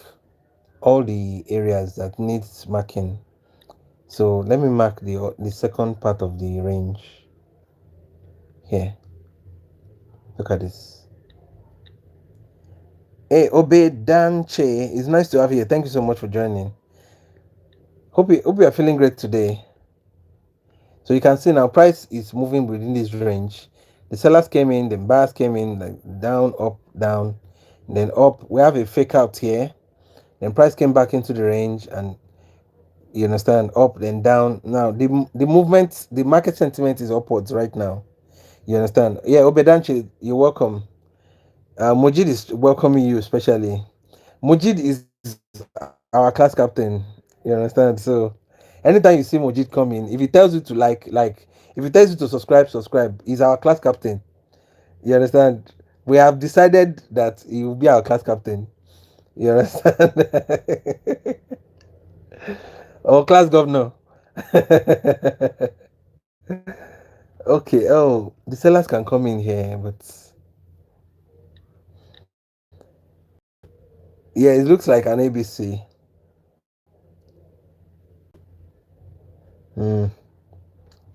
all the areas that needs marking. So let me mark the second part of the range here. Look at this. Hey, Obedanche, it's nice to have you here. Thank you so much for joining. Hope you are feeling great today. So you can see now price is moving within this range. The sellers came in, the buyers came in, like down, up, down, then up. We have a fake out here. Then price came back into the range, and you understand, up then down. Now the movement, the market sentiment is upwards right now. You understand? Yeah, Obedanche, you're welcome. Mujid is welcoming you especially. Mujid is our class captain. You understand? So anytime you see Mujid come in, if he tells you to if he tells you to subscribe. He's our class captain. You understand? We have decided that he will be our class captain. You understand? Our class governor. Okay. Oh, the sellers can come in here, but yeah, it looks like an ABC. Mm,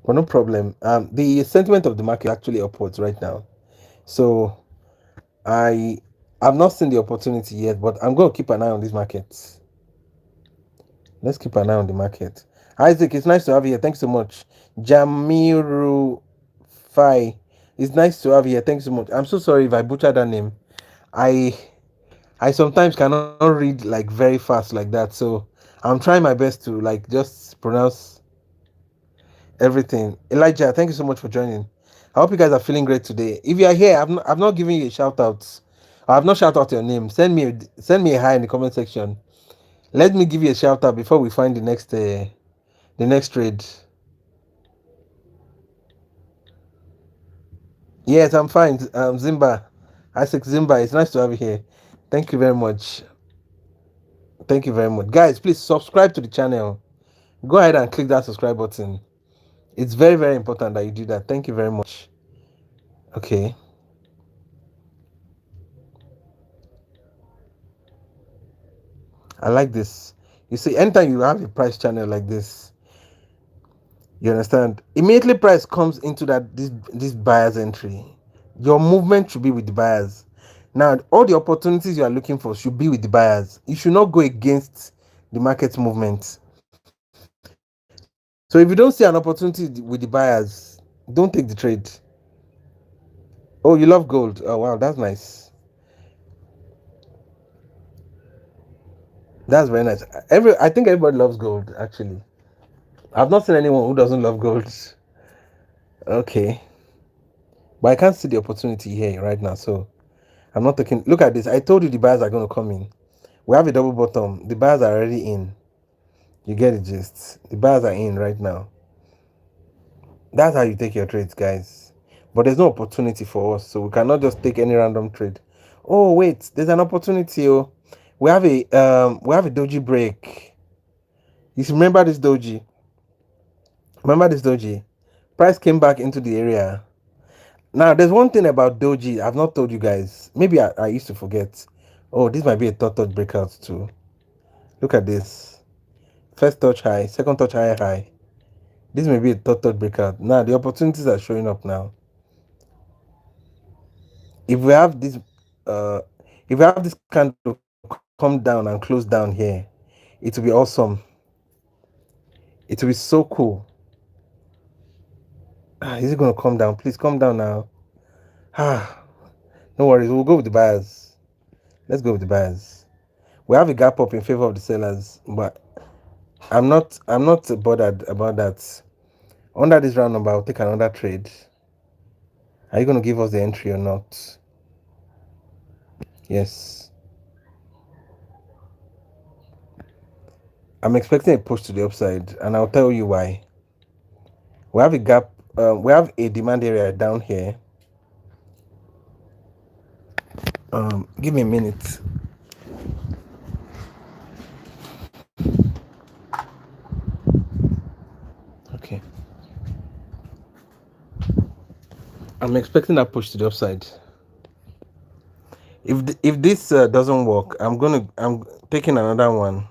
but no problem. The sentiment of the market is actually upwards right now. So I have not seen the opportunity yet, but I'm going to keep an eye on this market. Let's keep an eye on the market. Isaac, it's nice to have you here. Thanks so much. Jamiru Fai, it's nice to have you here. Thanks so much. I'm so sorry if I butchered that name. I I sometimes cannot read like very fast like that, so I'm trying my best to like just pronounce everything. Elijah, thank you so much for joining. I hope you guys are feeling great today. If you are here, I've not given you a shout out. I have not shout out your name. Send me a hi in the comment section. Let me give you a shout out before we find the next trade. Yes, I'm fine. Zimba, Isaac Zimba, it's nice to have you here. Thank you very much. Thank you very much, guys. Please subscribe to the channel. Go ahead and click that subscribe button. It's very, very important that you do that. Thank you very much. Okay. I like this. You see, anytime you have a price channel like this, you understand? Immediately price comes into this buyer's entry. Your movement should be with the buyers. Now, all the opportunities you are looking for should be with the buyers. You should not go against the market movement. So if you don't see an opportunity with the buyers, don't take the trade. Oh, you love gold. Oh wow, that's nice. That's very nice. I think everybody loves gold actually. I've not seen anyone who doesn't love gold. Okay. But I can't see the opportunity here right now, so I'm not taking. Look at this. I told you the buyers are going to come in. We have a double bottom. The buyers are already in. You get the gist. The buyers are in right now. That's how you take your trades, guys. But there's no opportunity for us, so we cannot just take any random trade. Oh wait, there's an opportunity. Oh, we have a doji break. You should remember this doji. Remember this doji. Price came back into the area. Now, there's one thing about doji I've not told you guys. Maybe I used to forget. Oh, this might be a third touch breakout too. Look at this. First touch high, second touch high, high. This may be a third touch breakout. Now, the opportunities are showing up now. If we have this, uh, if we have this candle come down and close down here, it will be awesome. It will be so cool. Is it going to come down? Please come down now. No worries. We'll go with the buyers. Let's go with the buyers. We have a gap up in favor of the sellers, but I'm not bothered about that. Under this round number, I'll take another trade. Are you going to give us the entry or not? Yes. I'm expecting a push to the upside, and I'll tell you why. We have a gap. We have a demand area down here. Give me a minute. Okay. I'm expecting that push to the upside. If this doesn't work, I'm taking another one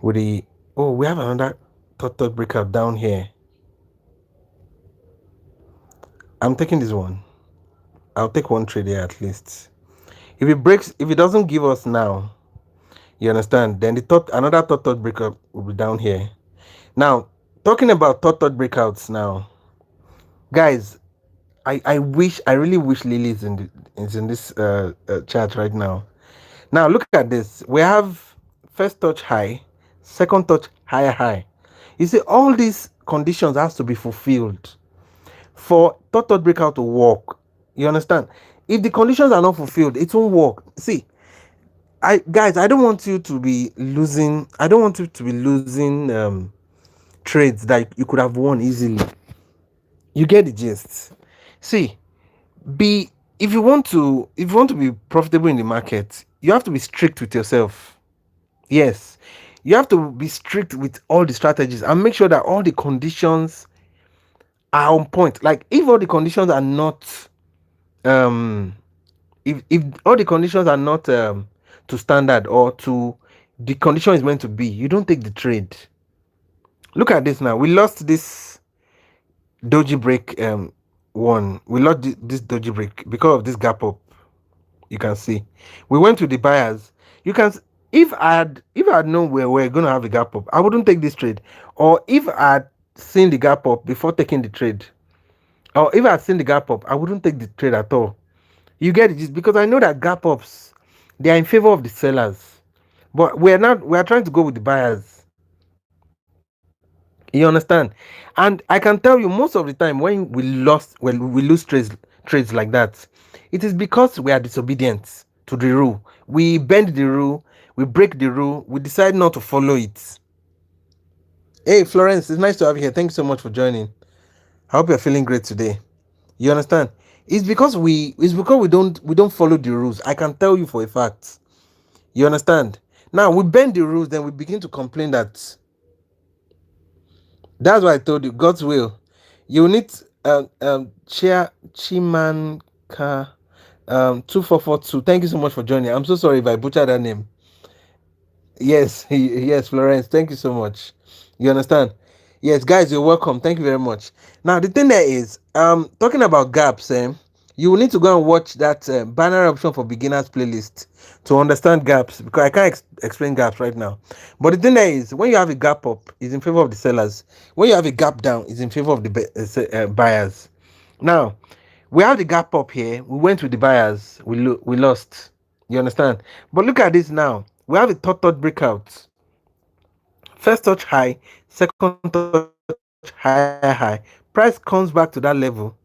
with the. Oh, we have another third breakout down here. I'm taking this one. I'll take one trade here at least. If it doesn't give us now, you understand, then another third breakout will be down here. Now, talking about third breakouts now, guys, I really wish Lily is in this chart right now. Now look at this. We have first touch high, second touch higher high. You see, all these conditions has to be fulfilled for third breakout to work. You understand? If the conditions are not fulfilled, it won't work. See, I don't want you to be losing. I don't want you to be losing trades that you could have won easily. You get the gist. See, be if you want to be profitable in the market, you have to be strict with yourself. Yes, you have to be strict with all the strategies and make sure that all the conditions are on point. Like if all the conditions are not um if all the conditions are not to standard or to the condition is meant to be, you don't take the trade. Look at this now. We lost doji break one. We lost this doji break because of this gap up. You can see we went to the buyers. You can if I had known we're gonna have a gap up, I wouldn't take this trade. Or if I had seen the gap up before taking the trade, or if I had seen the gap up, I wouldn't take the trade at all. You get it? Just because I know that gap ups, they are in favor of the sellers, but we're not. We are trying to go with the buyers. You understand? And I can tell you, most of the time when we lose trades like that, it is because we are disobedient to the rule. We bend the rule, we break the rule, we decide not to follow it. Hey Florence, it's nice to have you here. Thank you so much for joining. I hope you're feeling great today. You understand? It's because we don't follow the rules. I can tell you for a fact. You understand? Now we bend the rules, then we begin to complain that. That's why I told you God's will. You need Chimanka 2442. Thank you so much for joining. I'm so sorry if I butchered that name. Yes, yes, Florence. Thank you so much. You understand? Yes, guys, you're welcome. Thank you very much. Now, the thing there is, talking about gaps, you will need to go and watch that banner option for beginners playlist to understand gaps because I can't explain gaps right now. But the thing there is, when you have a gap up, it's in favor of the sellers. When you have a gap down, it's in favor of the buyers. Now, we have the gap up here. We went with the buyers. We lost. You understand? But look at this now. We have a third breakout. First touch high, second touch high, high. Price comes back to that level.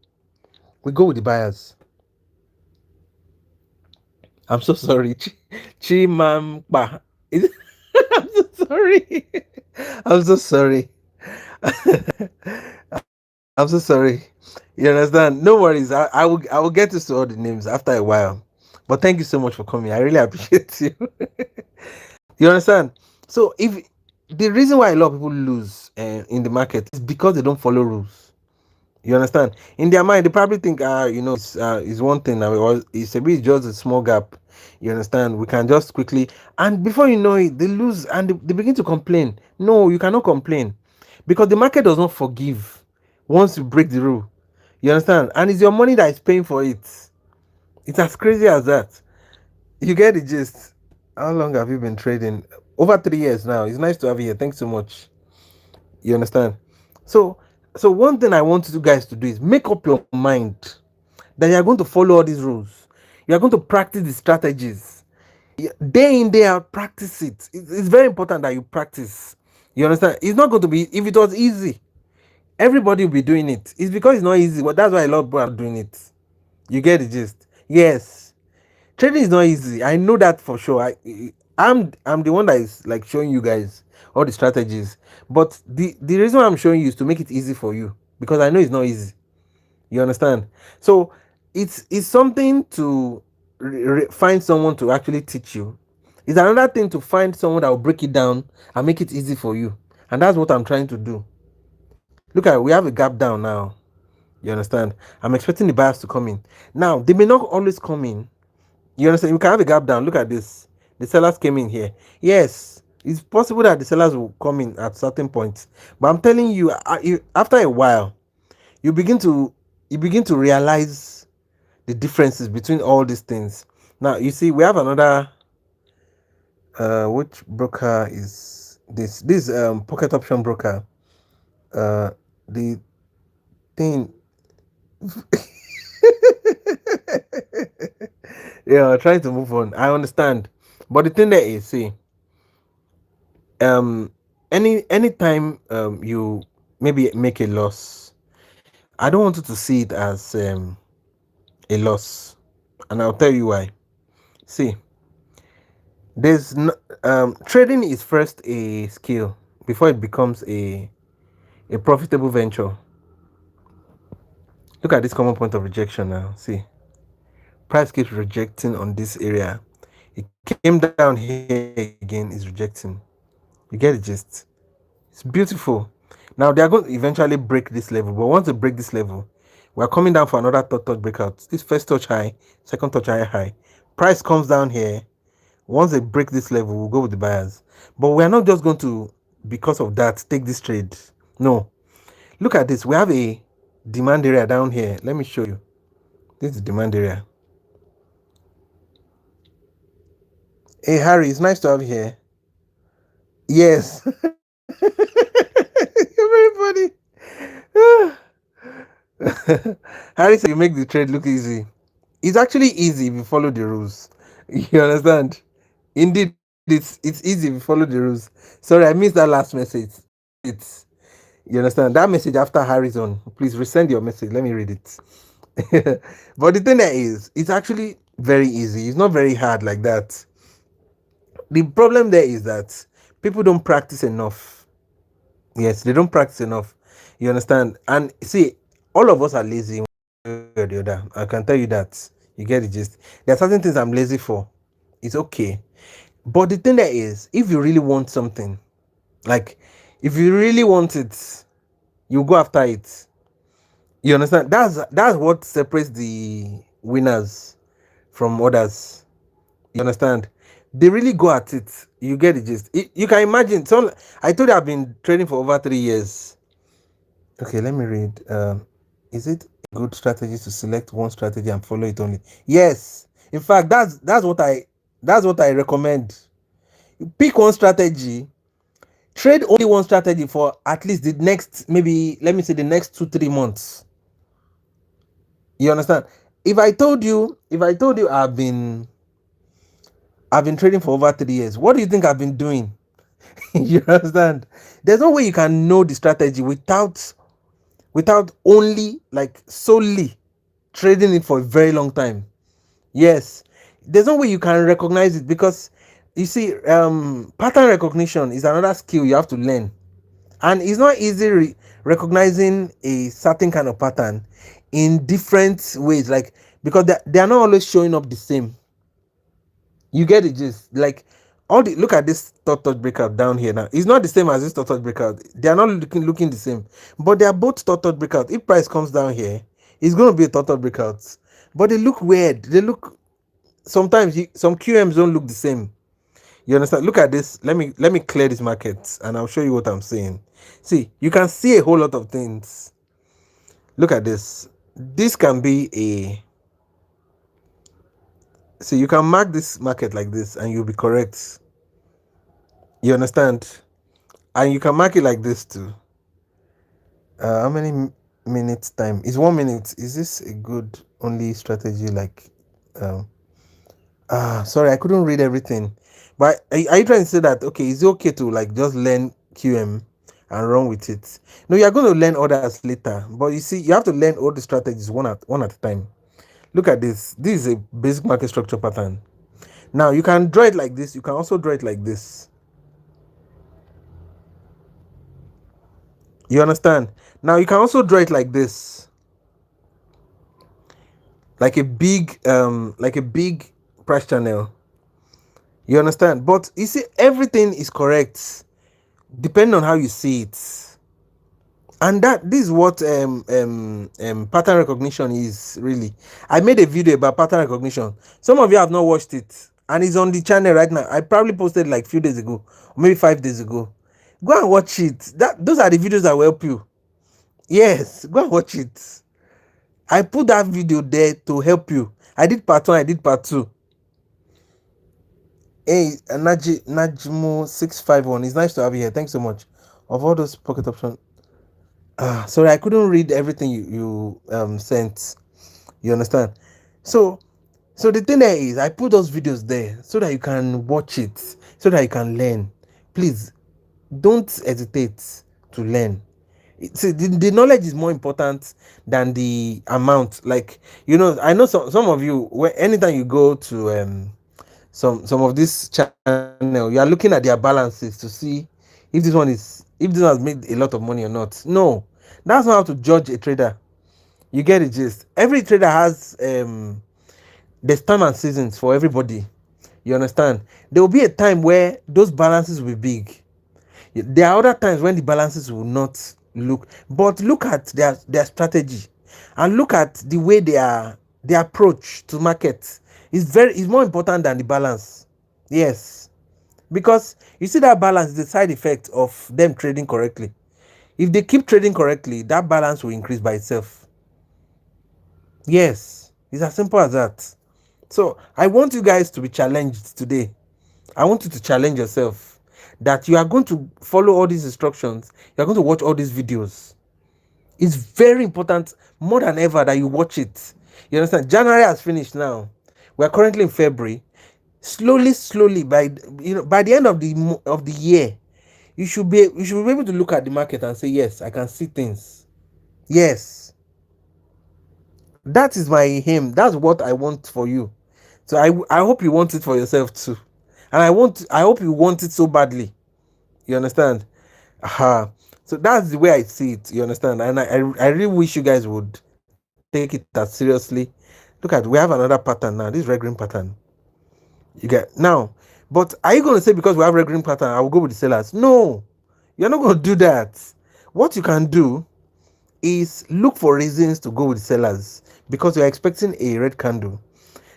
We go with the buyers. I'm so sorry. Chimampa. I'm so sorry. I'm so sorry. I'm so sorry. You understand? No worries. I will get used to all the names after a while. But thank you so much for coming. I really appreciate you. You understand? So if the reason why a lot of people lose in the market is because they don't follow rules. You understand? In their mind, they probably think, it's one thing. It's a bit just a small gap. You understand? We can just quickly, and before you know it, they lose and they begin to complain. No, you cannot complain because the market does not forgive once you break the rule. You understand? And it's your money that is paying for it. It's as crazy as that. You get the gist. How long have you been trading? Over 3 years now. It's nice to have you here. Thanks so much. You understand? So, so one thing I want you guys to do is make up your mind that you are going to follow all these rules. You are going to practice the strategies. Day in, day out, practice it. It's very important that you practice. You understand? It's not going to be, if it was easy, everybody will be doing it. It's because it's not easy. But that's why a lot of people are doing it. You get the gist? Yes. Trading is not easy. I know that for sure. I'm the one that is like showing you guys all the strategies. But the reason why I'm showing you is to make it easy for you because I know it's not easy. You understand? So it's something to find someone to actually teach you. It's another thing to find someone that will break it down and make it easy for you. And that's what I'm trying to do. Look at it, we have a gap down now. You understand? I'm expecting the buyers to come in. Now they may not always come in. You understand? You can have a gap down. Look at this. The sellers came in here. Yes, it's possible that the sellers will come in at certain points. But I'm telling you, after a while, you begin to realize the differences between all these things. Now you see, we have another. Which broker is this? This pocket option broker. The thing. Yeah, trying to move on. I understand, but the thing there is, see, um, anytime you maybe make a loss, I don't want you to see it as a loss, and I'll tell you why. See, there's no, trading is first a skill before it becomes a profitable venture. Look at this common point of rejection now. See, price keeps rejecting on this area. It came down here again, is rejecting. You get the gist? It's beautiful. Now they are going to eventually break this level, but once they break this level, we are coming down for another third touch breakout. This first touch high, second touch high. Price comes down here. Once they break this level, we'll go with the buyers. But we are not just going to, because of that, take this trade. No. Look at this. We have a demand area down here. Let me show you. This is demand area. Hey Harry, it's nice to have you here. Yes. You're very funny. Harry said you make the trade look easy. It's actually easy if you follow the rules. You understand? Indeed, it's easy if you follow the rules. Sorry, I missed that last message. It's you understand that message after Harry's on. Please resend your message. Let me read it. But the thing that is, it's actually very easy. It's not very hard like that. The problem there is that people don't practice enough. Yes, they don't practice enough. You understand? And see, all of us are lazy one way or the other. I can tell you that. You get the gist. There are certain things I'm lazy for. It's okay. But the thing there is, if you really want something, like if you really want it, you go after it. You understand? That's what separates the winners from others. You understand? They really go at it. You get the gist. You can imagine. So I told you I've been training for over 3 years. Okay, let me read. Is it a good strategy to select one strategy and follow it only? Yes. In fact, that's what I recommend. Pick one strategy, trade only one strategy for at least the next, maybe let me say the next 2 3 months. You understand? If I told you I've been trading for over 3 years, what do you think I've been doing? You understand? There's no way you can know the strategy without only like solely trading it for a very long time. Yes, there's no way you can recognize it because you see, pattern recognition is another skill you have to learn, and it's not easy recognizing a certain kind of pattern in different ways, like because they are not always showing up the same. You get it, just like all the look at this touch breakout down here now. It's not the same as this touch breakout. They are not looking the same, but they are both touch breakout. If price comes down here, it's going to be a touch breakout. But they look weird. They look sometimes some QMs don't look the same. You understand? Look at this. Let me clear this market and I'll show you what I'm saying. See, you can see a whole lot of things. Look at this. This can be a see. You can mark this market like this and you'll be correct. You understand? And you can mark it like this too. How many minutes time? Is 1 minute? Is this a good only strategy? Like, um, sorry, I couldn't read everything. But are you trying to say that okay, is it okay to like just learn QM and run with it? No, you are going to learn others later. But you see, you have to learn all the strategies one at a time. Look at this. This is a basic market structure pattern. Now you can draw it like this. You can also draw it like this. You understand? Now you can also draw it like this, like a big price channel. You understand? But you see, everything is correct depending on how you see it. And this is what pattern recognition is really. I made a video about pattern recognition. Some of you have not watched it, and it's on the channel right now. I probably posted like a few days ago, or maybe 5 days ago. Go and watch it. Those are the videos that will help you. Yes, go and watch it. I put that video there to help you. I did part 1, I did part 2. Hey, Najmo 651. It's nice to have you here. Thanks so much. Of all those pocket options. Sorry, I couldn't read everything you sent. You understand? So the thing there is, I put those videos there so that you can watch it, so that you can learn. Please don't hesitate to learn. See, the knowledge is more important than the amount. Like I know some of you. Anytime you go to some of this channel, you are looking at their balances to see if this one has made a lot of money or not. No, that's not how to judge a trader. You get it, gist. Every trader has there's time and seasons for everybody. You understand? There will be a time where those balances will be big. There are other times when the balances will not look. But look at their strategy, and look at the way their approach to market is more important than the balance. Yes, because you see that balance is the side effect of them trading correctly. If they keep trading correctly, that balance will increase by itself. Yes, it's as simple as that. So I want you guys to be challenged today. I want you to challenge yourself that you are going to follow all these instructions. You are going to watch all these videos. It's very important more than ever that you watch it. You understand? January has finished now. We are currently in February. Slowly, by the end of the year, you should be able to look at the market and say, yes, I can see things. Yes, that is my aim. That's what I want for you. So I hope you want it for yourself too, and I hope you want it so badly. You understand? Aha. So that's the way I see it. You understand? And I really wish you guys would take it as seriously. Look at, we have another pattern now. This red green pattern. You get now, but are you going to say because we have red green pattern, I will go with the sellers? No, you're not going to do that. What you can do is look for reasons to go with the sellers because you're expecting a red candle.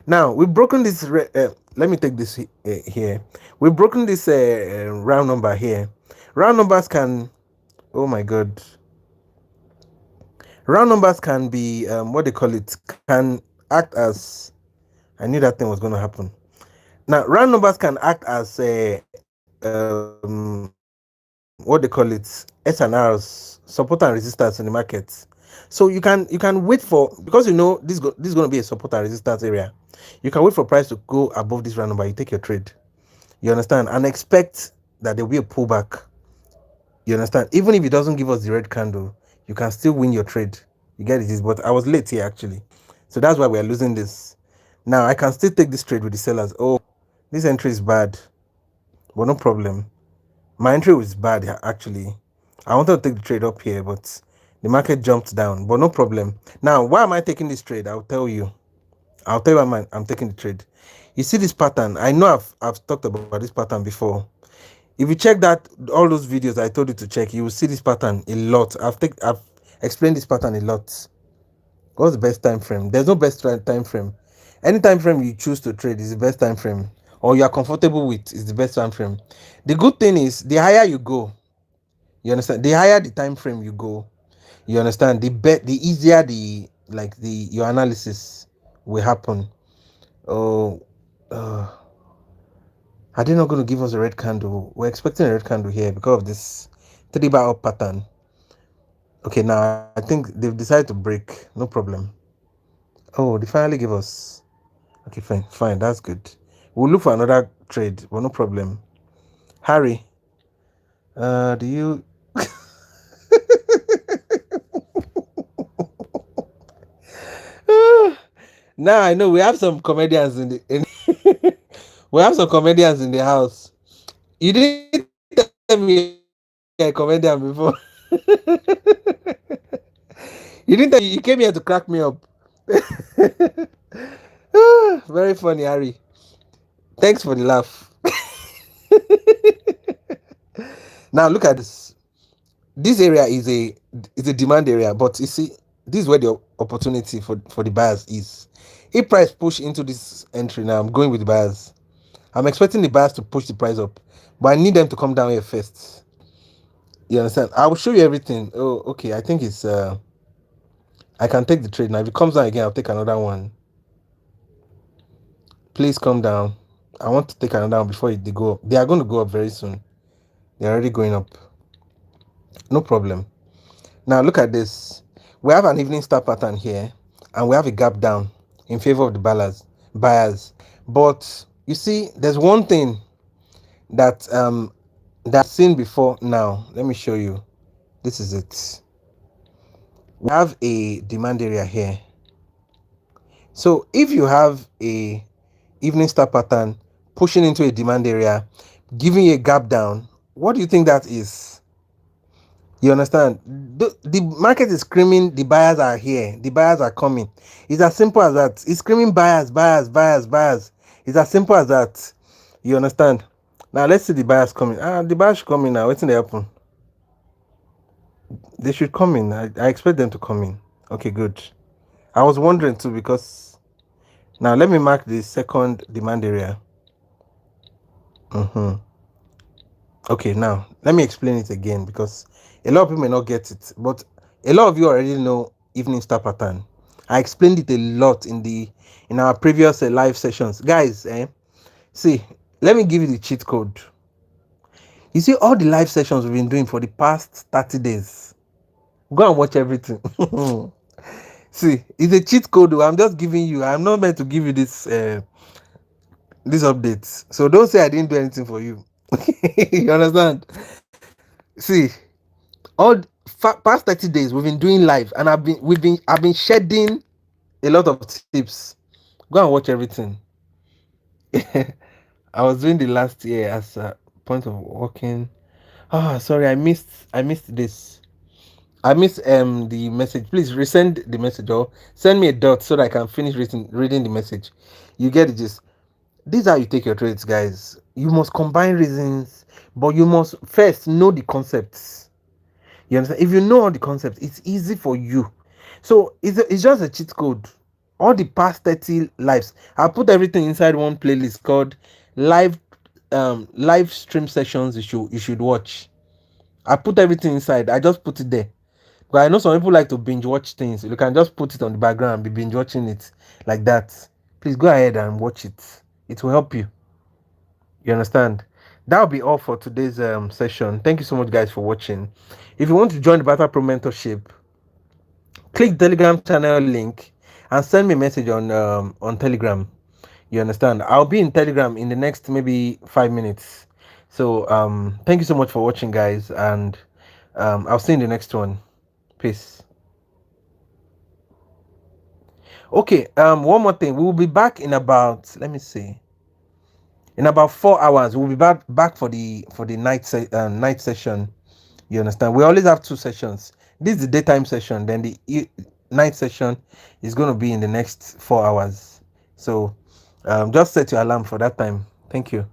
Now we've broken this. Let me take this here. We've broken this round number here. Round numbers can. Oh my god. Round numbers can be what they call it. Can act as. I knew that thing was going to happen. Now round numbers can act as what they call it. S&Rs, support and resistance in the market. So you can wait for, because you know this is going to be a support and resistance area. You can wait for price to go above this round number. You take your trade. You understand, and expect that there will be a pullback. You understand, even if it doesn't give us the red candle, you can still win your trade. You get it? But I was late here actually, so that's why we are losing this. Now I can still take this trade with the sellers. Oh, this entry is bad, but no problem. My entry was bad actually. I wanted to take the trade up here, but the market jumped down. But no problem. Now, why am I taking this trade? I'll tell you. Why I'm taking the trade. You see this pattern. I know I've talked about this pattern before. If you check that all those videos I told you to check, you will see this pattern a lot. I've explained this pattern a lot. What's the best time frame? There's no best time frame. Any time frame you choose to trade is the best time frame, or you are comfortable with is the best time frame. The good thing is the higher you go, you understand, the higher the time frame you go, you understand, the easier your analysis will happen. Oh, are they not going to give us a red candle? We're expecting a red candle here because of this 3 bar up pattern. Okay, now I think they've decided to break. No problem. Oh, they finally give us. Okay, fine, that's good. We'll look for another trade, but no problem. Harry, do you? Now I know we have some comedians we have some comedians in the house. You didn't tell me you're a comedian before. You didn't tell me, you came here to crack me up. Very funny, Harry. Thanks for the laugh. Now look at this. This area is a demand area, but you see, this is where the opportunity for the buyers is. If price push into this entry now, I'm going with the buyers. I'm expecting the buyers to push the price up, but I need them to come down here first. You understand? I will show you everything. Oh, okay. I think it's I can take the trade now. If it comes down again, I'll take another one. Please come down. I want to take another one before they go up. They are going to go up very soon. They're already going up. No problem. Now look at this. We have an evening star pattern here, and we have a gap down in favor of the buyers. But you see, there's one thing that that's seen before now. Let me show you. This is it. We have a demand area here. So if you have a evening star pattern pushing into a demand area, giving a gap down, what do you think that is? You understand? The market is screaming, the buyers are here, the buyers are coming. It's as simple as that. It's screaming buyers, buyers, buyers, buyers. It's as simple as that. You understand? Now let's see the buyers coming. The buyers should come in now. What's in the happen? They should come in. I expect them to come in. Okay, good. I was wondering too because now let me mark the second demand area. Okay, now let me explain it again because a lot of people may not get it, but a lot of you already know evening star pattern. I explained it a lot in our previous live sessions, guys. See, let me give you the cheat code. You see, all the live sessions we've been doing for the past 30 days. Go and watch everything. See, it's a cheat code. I'm just giving you. I'm not meant to give you this updates. So don't say I didn't do anything for you. You understand? See, all past 30 days we've been doing live, and I've been shedding a lot of tips. Go and watch everything. I was doing the last year as a point of working. Sorry, I missed this. I missed the message. Please resend the message or send me a dot so that I can finish reading the message. You get it, just this is how you take your trades, guys. You must combine reasons, but you must first know the concepts. You understand? If you know all the concepts, it's easy for you. So it's just a cheat code. All the past 30 lives, I'll put everything inside one playlist called live live stream sessions you should watch. I put everything inside. I just put it there. But I know some people like to binge watch things. You can just put it on the background and be binge watching it like that. Please go ahead and watch it. It will help you. You understand? That'll be all for today's session. Thank you so much, guys, for watching. If you want to join the Barter-Pro mentorship, click the Telegram channel link and send me a message on Telegram. You understand? I'll be in Telegram in the next maybe 5 minutes. So thank you so much for watching, guys, and I'll see you in the next one. Peace. Okay, one more thing. We will be back in about, let me see, in about 4 hours. We'll be back for the night session. You understand? We always have two sessions. This is the daytime session, then the night session is going to be in the next 4 hours. So just set your alarm for that time. Thank you.